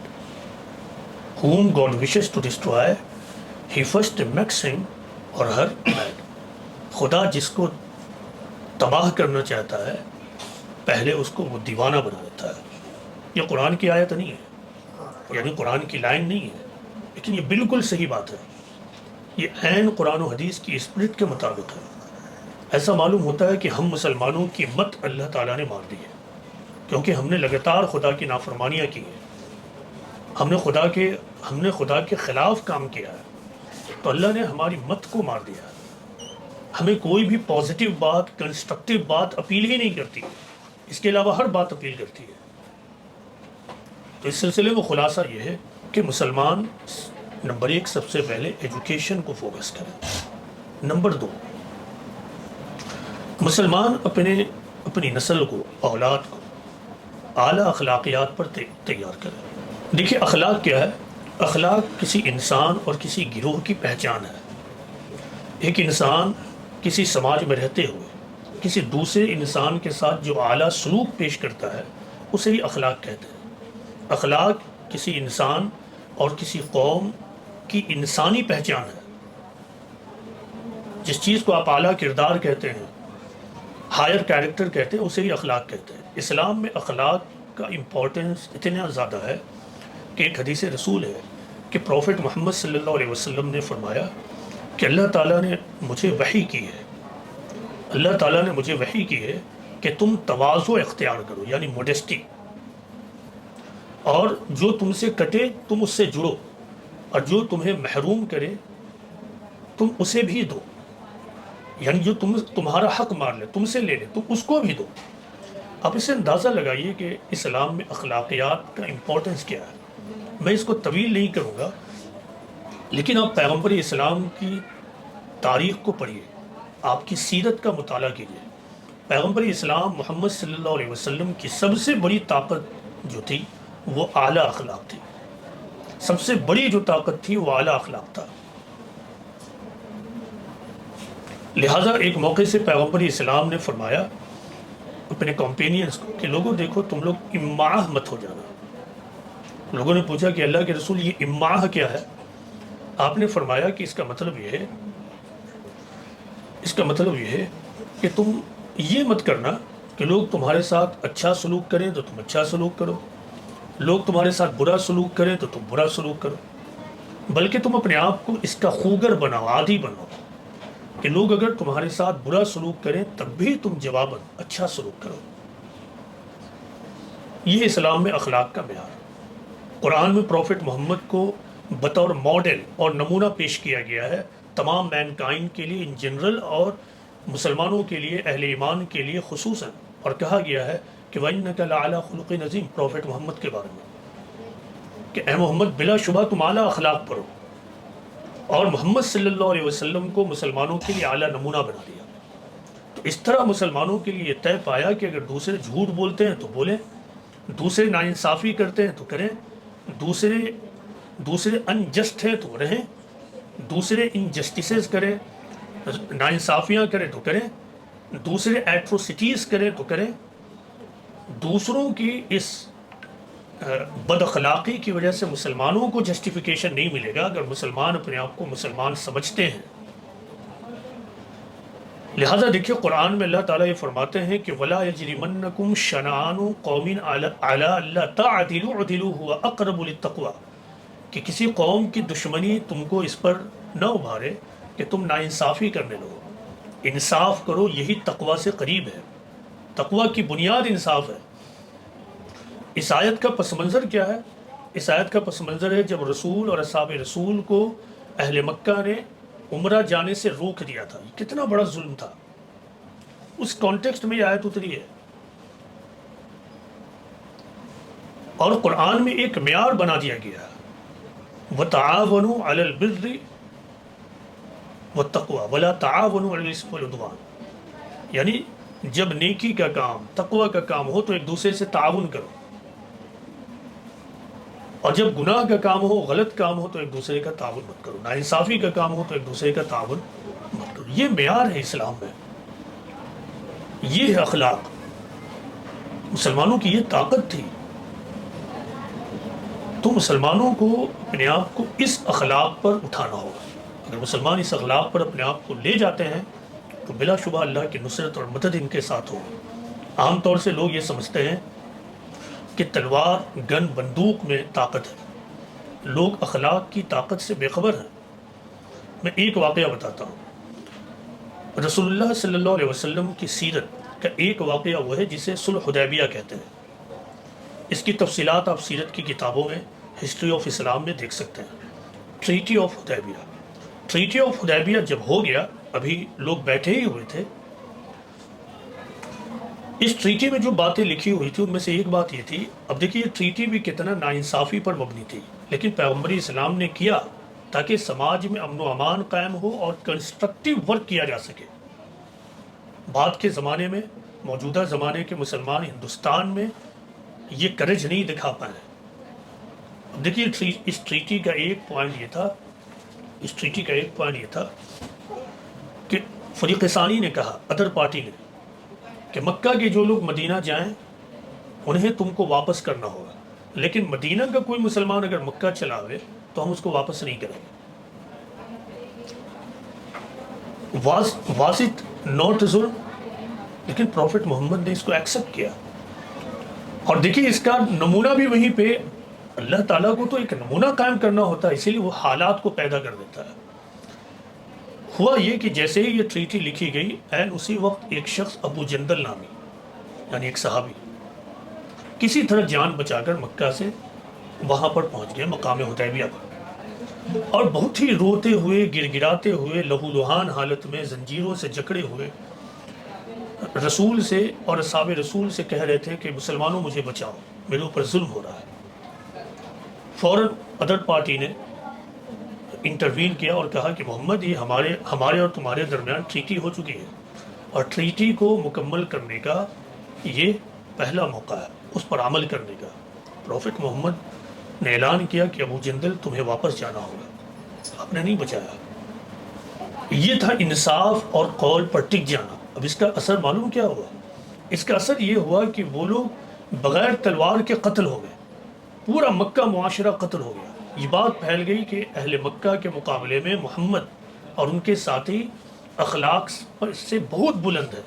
Whom God wishes to destroy, he first makes him or her mad. خدا جس کو تباہ کرنا چاہتا ہے پہلے اس کو وہ دیوانہ بنا دیتا ہے۔ یہ قرآن کی آیت نہیں ہے، یعنی قرآن کی لائن نہیں ہے، لیکن یہ بالکل صحیح بات ہے، یہ عین قرآن و حدیث کی اسپرٹ کے مطابق ہے۔ ایسا معلوم ہوتا ہے کہ ہم مسلمانوں کی مت اللہ تعالیٰ نے مار دی ہے، کیونکہ ہم نے لگاتار خدا کی نافرمانیاں کی ہیں، ہم نے خدا کے خلاف کام کیا ہے، تو اللہ نے ہماری مت کو مار دیا ہے۔ ہمیں کوئی بھی پازیٹیو بات، کنسٹرکٹیو بات اپیل ہی نہیں کرتی، اس کے علاوہ ہر بات اپیل کرتی ہے۔ تو اس سلسلے میں خلاصہ یہ ہے کہ مسلمان نمبر 1 سب سے پہلے ایجوکیشن کو فوکس کریں۔ نمبر 2، مسلمان اپنی نسل کو، اولاد کو اعلیٰ اخلاقیات پر تیار کریں۔ دیکھیے اخلاق کیا ہے؟ اخلاق کسی انسان اور کسی گروہ کی پہچان ہے۔ ایک انسان کسی سماج میں رہتے ہوئے کسی دوسرے انسان کے ساتھ جو اعلیٰ سلوک پیش کرتا ہے اسے ہی اخلاق کہتے ہیں۔ اخلاق کسی انسان اور کسی قوم کی انسانی پہچان ہے۔ جس چیز کو آپ اعلیٰ کردار کہتے ہیں، ہائر کیریکٹر کہتے ہیں، اسے ہی اخلاق کہتے ہیں۔ اسلام میں اخلاق کا امپورٹنس اتنا زیادہ ہے کہ ایک حدیث رسول ہے کہ پروفٹ محمد صلی اللہ علیہ وسلم نے فرمایا کہ اللہ تعالیٰ نے مجھے وحی کی ہے، اللہ تعالیٰ نے مجھے وحی کی ہے کہ تم تواضع اختیار کرو، یعنی موڈیسٹی، اور جو تم سے کٹے تم اس سے جڑو، اور جو تمہیں محروم کرے تم اسے بھی دو، یعنی جو تمہارا حق مار لے، تم سے لے لے، تم اس کو بھی دو۔ آپ اسے اندازہ لگائیے کہ اسلام میں اخلاقیات کا امپورٹنس کیا ہے۔ میں اس کو طویل نہیں کروں گا، لیکن آپ پیغمبر اسلام کی تاریخ کو پڑھیے، آپ کی سیرت کا مطالعہ کیجیے۔ پیغمبر اسلام محمد صلی اللہ علیہ وسلم کی سب سے بڑی طاقت جو تھی وہ اعلیٰ اخلاق تھی، سب سے بڑی جو طاقت تھی وہ اعلیٰ اخلاق تھا۔ لہٰذا ایک موقع سے پیغمبر اسلام نے فرمایا اپنے کمپینینز کو کہ لوگوں دیکھو تم لوگ اماہ مت ہو جانا۔ لوگوں نے پوچھا کہ اللہ کے رسول یہ اماہ کیا ہے؟ آپ نے فرمایا کہ اس کا مطلب یہ ہے کہ تم یہ مت کرنا کہ لوگ تمہارے ساتھ اچھا سلوک کریں تو تم اچھا سلوک کرو، لوگ تمہارے ساتھ برا سلوک کریں تو تم برا سلوک کرو، بلکہ تم اپنے آپ کو اس کا خوگر بناؤ، عادی بناؤ کہ لوگ اگر تمہارے ساتھ برا سلوک کریں تب بھی تم جواباً اچھا سلوک کرو۔ یہ اسلام میں اخلاق کا معیار۔ قرآن میں پروفٹ محمد کو بطور ماڈل اور نمونہ پیش کیا گیا ہے تمام مین کائنڈ کے لیے ان جنرل اور مسلمانوں کے لیے، اہل ایمان کے لیے خصوصاً، اور کہا گیا ہے کہ وَإِنَّكَ لَعَلَىٰ خُلُقٍ عَظِيمٍ، پروفٹ محمد کے بارے میں کہ اے محمد بلا شبہ تم اعلیٰ اخلاق پر ہو، اور محمد صلی اللہ علیہ وسلم کو مسلمانوں کے لیے اعلیٰ نمونہ بنا دیا. تو اس طرح مسلمانوں کے لیے یہ طے پایا کہ اگر دوسرے جھوٹ بولتے ہیں تو بولیں، دوسرے ناانصافی کرتے ہیں تو کریں، دوسرے انجسٹ ہیں تو رہیں، دوسرے انجسٹسز کریں، ناانصافیاں کریں تو کریں، دوسرے ایٹروسٹیز کریں تو کریں. دوسروں کی اس بد اخلاقی کی وجہ سے مسلمانوں کو جسٹیفیکیشن نہیں ملے گا اگر مسلمان اپنے آپ کو مسلمان سمجھتے ہیں. لہٰذا دیکھیے قرآن میں اللہ تعالیٰ یہ فرماتے ہیں کہ وَلَا يَجْرِمَنَّكُمْ شَنَآنُ قَوْمٍ عَلَىٰ أَلَّا تَعْدِلُوا اعْدِلُوا هُوَ أَقْرَبُ لِلتَّقْوَىٰ، کہ کسی قوم کی دشمنی تم کو اس پر نہ ابھارے کہ تم ناانصافی کرنے لگو. انصاف کرو، یہی تقویٰ سے قریب ہے. تقویٰ کی بنیاد انصاف ہے. اس آیت کا پس منظر کیا ہے؟ اس آیت کا پس منظر ہے جب رسول اور اصحاب رسول کو اہل مکہ نے عمرہ جانے سے روک دیا تھا. یہ کتنا بڑا ظلم تھا. اس کانٹیکسٹ میں یہ آیت اتری ہے. اور قرآن میں ایک معیار بنا دیا گیا، وَتَعَاوَنُوا عَلَى الْبِرِّ وَالتَّقْوَىٰ وَلَا تَعَاوَنُوا عَلَى الْإِثْمِ وَالْعُدْوَانِ، یعنی جب نیکی کا کام، تقویٰ کا کام ہو تو ایک دوسرے سے تعاون کرو، اور جب گناہ کا کام ہو، غلط کام ہو تو ایک دوسرے کا تعاون مت کرو، ناانصافی کا کام ہو تو ایک دوسرے کا تعاون مت کرو. یہ معیار ہے اسلام میں، یہ ہے اخلاق. مسلمانوں کی یہ طاقت تھی. تو مسلمانوں کو اپنے آپ کو اس اخلاق پر اٹھانا ہوگا. اگر مسلمان اس اخلاق پر اپنے آپ کو لے جاتے ہیں تو بلا شبہ اللہ کی نصرت اور مدد ان کے ساتھ ہوگی. عام طور سے لوگ یہ سمجھتے ہیں کہ تلوار، گن، بندوق میں طاقت ہے. لوگ اخلاق کی طاقت سے بے خبر ہیں. میں ایک واقعہ بتاتا ہوں. رسول اللہ صلی اللہ علیہ وسلم کی سیرت کا ایک واقعہ وہ ہے جسے صلح حدیبیہ کہتے ہیں. اس کی تفصیلات آپ سیرت کی کتابوں میں، ہسٹری آف اسلام میں دیکھ سکتے ہیں. ٹریٹی آف حدیبیہ. ٹریٹی آف حدیبیہ جب ہو گیا، ابھی لوگ بیٹھے ہی ہوئے تھے. اس ٹریٹی میں جو باتیں لکھی ہوئی تھی ان میں سے ایک بات یہ تھی، اب دیکھیے ٹریٹی بھی کتنا ناانصافی پر مبنی تھی، لیکن پیغمبر اسلام نے کیا تاکہ سماج میں امن و امان قائم ہو اور کنسٹرکٹیو ورک کیا جا سکے. بعد کے زمانے میں، موجودہ زمانے کے مسلمان ہندوستان میں یہ کرج نہیں دکھا پائے. اب دیکھیے اس ٹریٹی کا ایک پوائنٹ یہ تھا کہ فریق ثانی نے کہا، ادر پارٹی نے، کہ مکہ کے جو لوگ مدینہ جائیں انہیں تم کو واپس کرنا ہوگا، لیکن مدینہ کا کوئی مسلمان اگر مکہ چلا ہوئے تو ہم اس کو واپس نہیں کریں گے. واسط نوٹ ظلم، لیکن پروفٹ محمد نے اس کو ایکسپٹ کیا. اور دیکھیے اس کا نمونہ بھی وہیں پہ، اللہ تعالیٰ کو تو ایک نمونہ قائم کرنا ہوتا ہے، اسی لیے وہ حالات کو پیدا کر دیتا ہے. ہوا یہ کہ جیسے ہی یہ ٹریٹی لکھی گئی، این اسی وقت ایک شخص ابو جندل نامی، یعنی ایک صحابی، کسی طرح جان بچا کر مکہ سے وہاں پر پہنچ گئے مقام حدیبیہ پر، اور بہت ہی روتے ہوئے، گر گراتے ہوئے، لہو لہان حالت میں، زنجیروں سے جکڑے ہوئے رسول سے اور اصحاب رسول سے کہہ رہے تھے کہ مسلمانوں مجھے بچاؤ، میرے اوپر ظلم ہو رہا ہے. فوراً ادر پارٹی نے انٹروین کیا اور کہا کہ محمد، یہ ہمارے اور تمہارے درمیان ٹریٹی ہو چکی ہے، اور ٹریٹی کو مکمل کرنے کا یہ پہلا موقع ہے، اس پر عمل کرنے کا. پروفٹ محمد نے اعلان کیا کہ ابو جندل تمہیں واپس جانا ہوگا. آپ نے نہیں بچایا. یہ تھا انصاف اور قول پر ٹک جانا. اب اس کا اثر معلوم کیا ہوا؟ اس کا اثر یہ ہوا کہ وہ لوگ بغیر تلوار کے قتل ہو گئے. پورا مکہ معاشرہ قتل ہو گیا. یہ بات پھیل گئی کہ اہل مکہ کے مقابلے میں محمد اور ان کے ساتھی اخلاق پر سے بہت بلند ہے.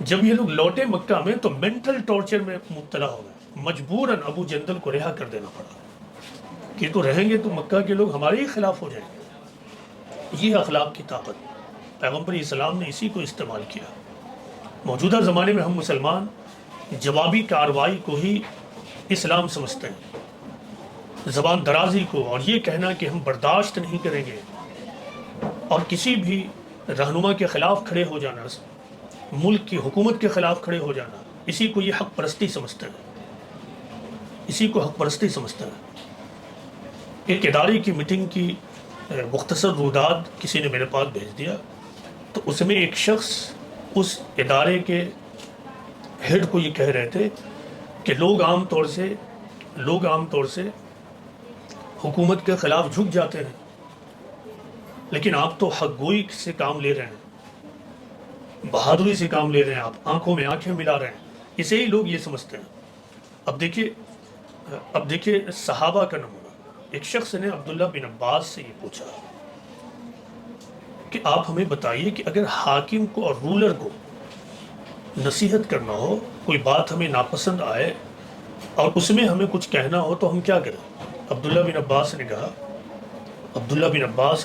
جب یہ لوگ لوٹے مکہ میں تو مینٹل ٹارچر میں مبتلا ہو گئے. مجبوراً ابو جندل کو رہا کر دینا پڑا کہ تو رہیں گے تو مکہ کے لوگ ہمارے ہی خلاف ہو جائیں گے. یہ اخلاق کی طاقت، پیغمبر اسلام نے اسی کو استعمال کیا. موجودہ زمانے میں ہم مسلمان جوابی کارروائی کو ہی اسلام سمجھتے ہیں، زبان درازی کو، اور یہ کہنا کہ ہم برداشت نہیں کریں گے، اور کسی بھی رہنما کے خلاف کھڑے ہو جانا، ملک کی حکومت کے خلاف کھڑے ہو جانا، اسی کو یہ حق پرستی سمجھتے ہیں. اسی کو حق پرستی سمجھتے ہیں. ایک ادارے کی میٹنگ کی مختصر روداد کسی نے میرے پاس بھیج دیا، تو اس میں ایک شخص اس ادارے کے ہیڈ کو یہ کہہ رہے تھے کہ لوگ عام طور سے حکومت کے خلاف جھک جاتے ہیں، لیکن آپ تو حق گوئی سے کام لے رہے ہیں، بہادری سے کام لے رہے ہیں، آپ آنکھوں میں آنکھیں ملا رہے ہیں، اسے ہی لوگ یہ سمجھتے ہیں۔ اب دیکھیے صحابہ کا نمونہ، ایک شخص نے عبداللہ بن عباس سے یہ پوچھا کہ آپ ہمیں بتائیے کہ اگر حاکم کو اور رولر کو نصیحت کرنا ہو، کوئی بات ہمیں ناپسند آئے اور اس میں ہمیں کچھ کہنا ہو تو ہم کیا کریں؟ عبداللہ بن عباس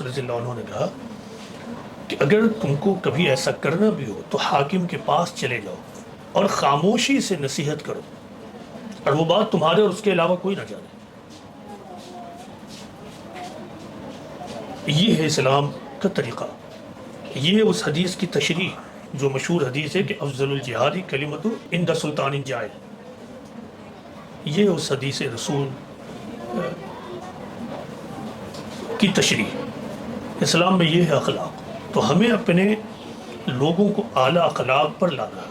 رضی اللہ عنہ نے کہا کہ اگر تم کو کبھی ایسا کرنا بھی ہو تو حاکم کے پاس چلے جاؤ اور خاموشی سے نصیحت کرو، اور وہ بات تمہارے اور اس کے علاوہ کوئی نہ جانے۔ یہ ہے اسلام کا طریقہ، یہ اس حدیث کی تشریح جو مشہور حدیث ہے کہ افضل الجہاد کلمۃ عند سلطان جائر، یہ اس حدیث رسول کی تشریح۔ اسلام میں یہ ہے اخلاق، تو ہمیں اپنے لوگوں کو اعلیٰ اخلاق پر لانا ہے،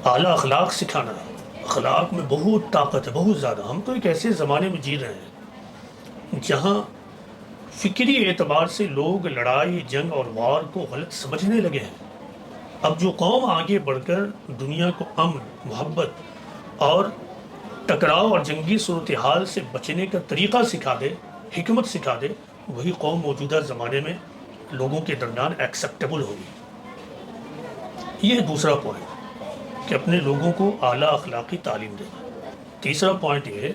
اعلیٰ اخلاق سکھانا ہے۔ اخلاق میں بہت طاقت ہے، بہت زیادہ۔ ہم تو ایک ایسے زمانے میں جی رہے ہیں جہاں فکری اعتبار سے لوگ لڑائی جنگ اور وار کو غلط سمجھنے لگے ہیں۔ اب جو قوم آگے بڑھ کر دنیا کو امن، محبت اور ٹکراؤ اور جنگی صورتحال سے بچنے کا طریقہ سکھا دے، حکمت سکھا دے، وہی قوم موجودہ زمانے میں لوگوں کے درمیان ایکسیپٹیبل ہوگی۔ یہ دوسرا پوائنٹ کہ اپنے لوگوں کو اعلیٰ اخلاقی تعلیم دینا۔ تیسرا پوائنٹ یہ ہے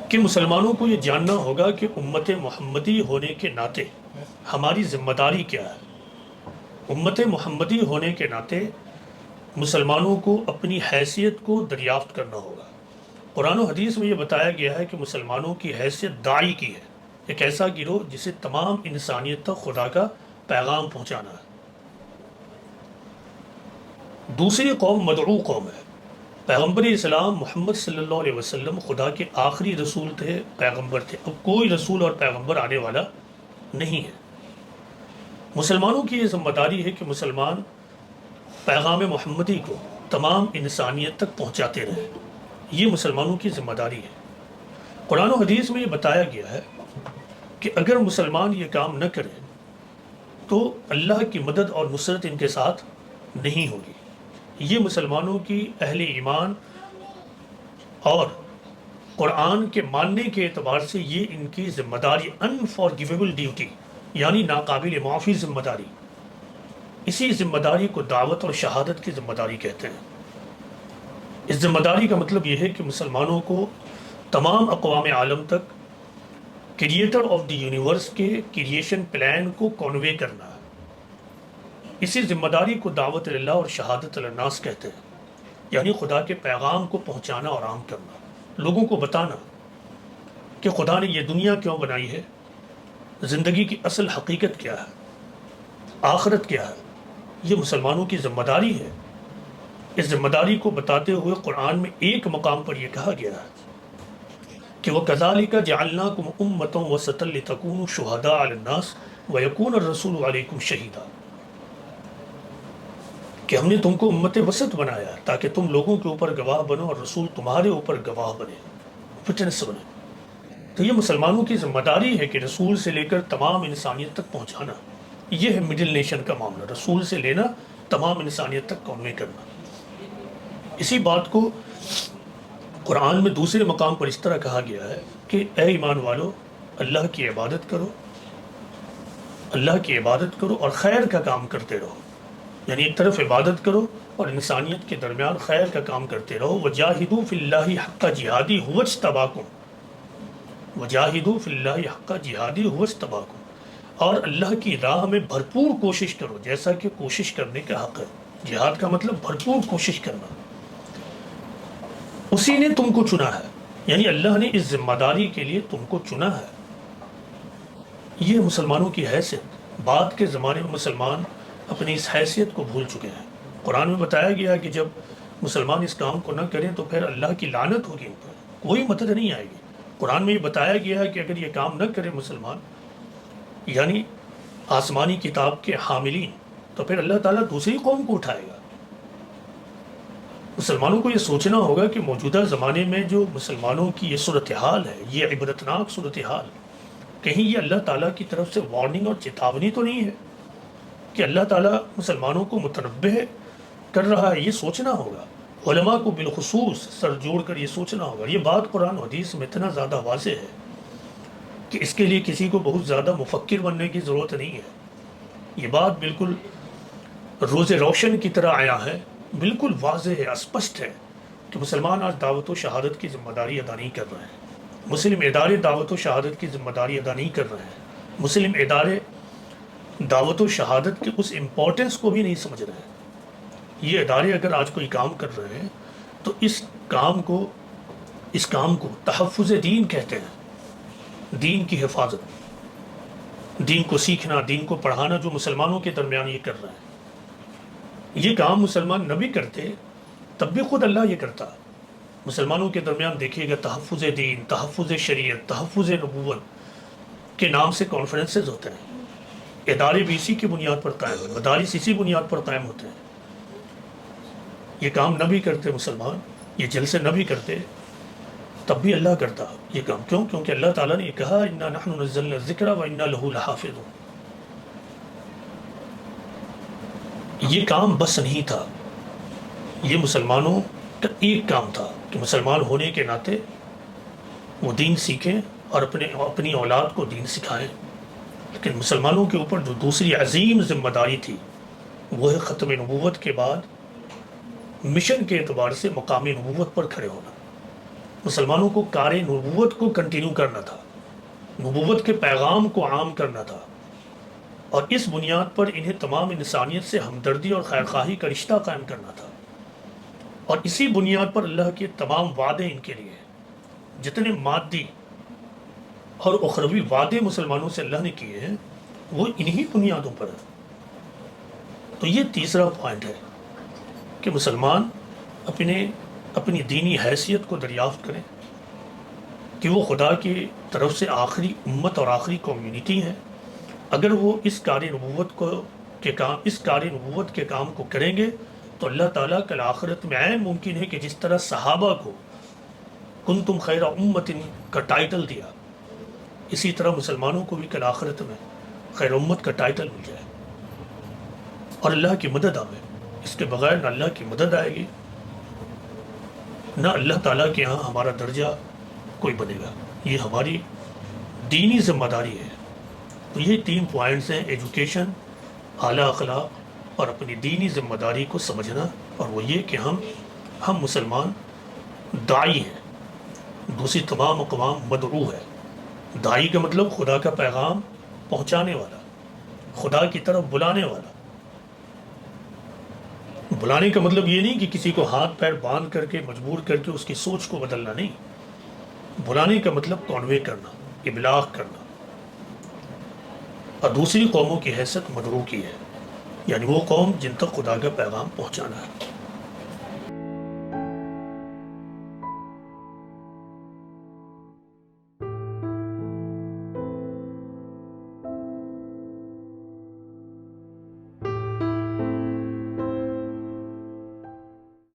کہ مسلمانوں کو یہ جاننا ہوگا کہ امت محمدی ہونے کے ناطے ہماری ذمہ داری کیا ہے۔ امت محمدی ہونے کے ناطے مسلمانوں کو اپنی حیثیت کو دریافت کرنا ہوگا۔ قرآن و حدیث میں یہ بتایا گیا ہے کہ مسلمانوں کی حیثیت داعی کی ہے، ایک ایسا گروہ جسے تمام انسانیت تک خدا کا پیغام پہنچانا ہے۔ دوسری قوم مدعو قوم ہے۔ پیغمبر اسلام محمد صلی اللہ علیہ وسلم خدا کے آخری رسول تھے، پیغمبر تھے، اب کوئی رسول اور پیغمبر آنے والا نہیں ہے۔ مسلمانوں کی یہ ذمہ داری ہے کہ مسلمان پیغام محمدی کو تمام انسانیت تک پہنچاتے رہیں، یہ مسلمانوں کی ذمہ داری ہے۔ قرآن و حدیث میں یہ بتایا گیا ہے کہ اگر مسلمان یہ کام نہ کریں تو اللہ کی مدد اور نصرت ان کے ساتھ نہیں ہوگی۔ یہ مسلمانوں کی اہل ایمان اور قرآن کے ماننے کے اعتبار سے یہ ان کی ذمہ داری، انفارگیویبل ڈیوٹی، یعنی ناقابل معافی ذمہ داری۔ اسی ذمہ داری کو دعوت اور شہادت کی ذمہ داری کہتے ہیں۔ اس ذمہ داری کا مطلب یہ ہے کہ مسلمانوں کو تمام اقوام عالم تک کریٹر آف دی یونیورس کے کریشن پلان کو کنوے کرنا ہے۔ اسی ذمہ داری کو دعوت اللہ اور شہادت الناس کہتے ہیں، یعنی خدا کے پیغام کو پہنچانا اور عام کرنا، لوگوں کو بتانا کہ خدا نے یہ دنیا کیوں بنائی ہے، زندگی کی اصل حقیقت کیا ہے، آخرت کیا ہے۔ یہ مسلمانوں کی ذمہ داری ہے۔ اس ذمہ داری کو بتاتے ہوئے قرآن میں ایک مقام پر یہ کہا گیا ہے کہ وَكَذَلِكَ جَعَلْنَاكُمْ أُمَّةً وَسَطًا لِتَكُونُوا شُهَدَاءَ عَلَى النَّاسِ وَيَكُونَ الرَّسُولُ عَلَيْكُمْ شَهِيدًا، کہ ہم نے تم کو امت وسط بنایا تاکہ تم لوگوں کے اوپر گواہ بنو اور رسول تمہارے اوپر گواہ بنے، وٹنس بنے۔ تو یہ مسلمانوں کی ذمہ داری ہے کہ رسول سے لے کر تمام انسانیت تک پہنچانا۔ یہ ہے مڈل نیشن کا معاملہ، رسول سے لینا، تمام انسانیت تک کنوے کرنا۔ اسی بات کو قرآن میں دوسرے مقام پر اس طرح کہا گیا ہے کہ اے ایمان والو، اللہ کی عبادت کرو، اللہ کی عبادت کرو اور خیر کا کام کرتے رہو، یعنی ایک طرف عبادت کرو اور انسانیت کے درمیان خیر کا کام کرتے رہو۔ وَجَاهِدُوا فِي اللَّهِ حَقَّ جِهَادِهِ هُوَ اجْتَبَاكُمْ، وَجَاهِدُوا فِي اللَّهِ حَقَّ جِهَادِهِ هُوَ اجْتَبَاكُمْ، اور اللہ کی راہ میں بھرپور کوشش کرو جیسا کہ کوشش کرنے کا حق ہے۔ جہاد کا مطلب بھرپور کوشش کرنا۔ اسی نے تم کو چنا ہے، یعنی اللہ نے اس ذمہ داری کے لیے تم کو چنا ہے۔ یہ مسلمانوں کی حیثیت۔ بعد کے زمانے میں مسلمان اپنی اس حیثیت کو بھول چکے ہیں۔ قرآن میں بتایا گیا کہ جب مسلمان اس کام کو نہ کریں تو پھر اللہ کی لعنت ہوگی ان پر، کوئی مدد نہیں آئے گی۔ قرآن میں یہ بتایا گیا ہے کہ اگر یہ کام نہ کرے مسلمان، یعنی آسمانی کتاب کے حاملین، تو پھر اللہ تعالیٰ دوسری قوم کو اٹھائے گا۔ مسلمانوں کو یہ سوچنا ہوگا کہ موجودہ زمانے میں جو مسلمانوں کی یہ صورتحال ہے، یہ عبرتناک صورتحال، کہیں یہ اللہ تعالیٰ کی طرف سے وارننگ اور چیتاونی تو نہیں ہے کہ اللہ تعالیٰ مسلمانوں کو متنبہ کر رہا ہے؟ یہ سوچنا ہوگا، علماء کو بالخصوص سر جوڑ کر یہ سوچنا ہوگا۔ یہ بات قرآن و حدیث میں اتنا زیادہ واضح ہے کہ اس کے لیے کسی کو بہت زیادہ مفکر بننے کی ضرورت نہیں ہے۔ یہ بات بالکل روز روشن کی طرح آیا ہے، بالکل واضح ہے، اسپشٹ ہے کہ مسلمان آج دعوت و شہادت کی ذمہ داری ادا نہیں کر رہے ہیں، مسلم ادارے دعوت و شہادت کی ذمہ داری ادا نہیں کر رہے ہیں، مسلم ادارے دعوت و شہادت کے اس امپورٹنس کو بھی نہیں سمجھ رہے ہیں۔ یہ ادارے اگر آج کوئی کام کر رہے ہیں تو اس کام کو تحفظ دین کہتے ہیں، دین کی حفاظت، دین کو سیکھنا، دین کو پڑھانا، جو مسلمانوں کے درمیان یہ کر رہے ہیں۔ یہ کام مسلمان نہ بھی کرتے تب بھی خود اللہ یہ کرتا۔ مسلمانوں کے درمیان دیکھیے گا تحفظ دین، تحفظ شریعت، تحفظ نبوت کے نام سے کانفرنسز ہوتے ہیں، ادارے بھی اسی کی بنیاد پر قائم ہیں، مدارس اسی بنیاد پر قائم ہوتے ہیں۔ یہ کام نہ بھی کرتے مسلمان، یہ جلسے نہ بھی کرتے تب بھی اللہ کرتا یہ کام۔ کیوں؟ کیونکہ اللہ تعالیٰ نے یہ کہا اِنَّا نَحْنُ نَزَّلْنَا الذِّكْرَ وَإِنَّا لَهُ لَحَافِظُونَ۔ یہ کام بس نہیں تھا، یہ مسلمانوں کا ایک کام تھا کہ مسلمان ہونے کے ناطے وہ دین سیکھیں اور اپنی اولاد کو دین سکھائیں۔ لیکن مسلمانوں کے اوپر جو دوسری عظیم ذمہ داری تھی وہ ہے ختم نبوت کے بعد مشن کے اعتبار سے مقام نبوت پر کھڑے ہونا۔ مسلمانوں کو کار نبوت کو کنٹینیو کرنا تھا، نبوت کے پیغام کو عام کرنا تھا، اور اس بنیاد پر انہیں تمام انسانیت سے ہمدردی اور خیرخواہی کا رشتہ قائم کرنا تھا، اور اسی بنیاد پر اللہ کے تمام وعدے ان کے لیے، جتنے مادی اور اخروی وعدے مسلمانوں سے اللہ نے کیے ہیں وہ انہی بنیادوں پر ہے۔ تو یہ تیسرا پوائنٹ ہے کہ مسلمان اپنی دینی حیثیت کو دریافت کریں کہ وہ خدا کی طرف سے آخری امت اور آخری کمیونٹی ہے۔ اگر وہ اس کار نبوت کے کام کو کریں گے تو اللہ تعالیٰ کل آخرت میں عین ممکن ہے کہ جس طرح صحابہ کو کنتم خیر امت کا ٹائٹل دیا، اسی طرح مسلمانوں کو بھی کل آخرت میں خیر امت کا ٹائٹل مل جائے اور اللہ کی مدد آئے۔ اس کے بغیر نہ اللہ کی مدد آئے گی، نہ اللہ تعالیٰ کے ہاں ہمارا درجہ کوئی بنے گا۔ یہ ہماری دینی ذمہ داری ہے۔ تو یہ 3 پوائنٹس ہیں: ایجوکیشن، اعلیٰ اخلاق اور اپنی دینی ذمہ داری کو سمجھنا، اور وہ یہ کہ ہم مسلمان داعی ہیں، دوسری تمام اقوام مدعو ہے۔ داعی کا مطلب خدا کا پیغام پہنچانے والا، خدا کی طرف بلانے والا۔ بلانے کا مطلب یہ نہیں کہ کسی کو ہاتھ پیر باندھ کر کے مجبور کر کے اس کی سوچ کو بدلنا، نہیں۔ بلانے کا مطلب کنوے کرنا، ابلاغ کرنا، اور دوسری قوموں کی حیثیت مدعو کی ہے، یعنی وہ قوم جن تک خدا کا پیغام پہنچانا ہے۔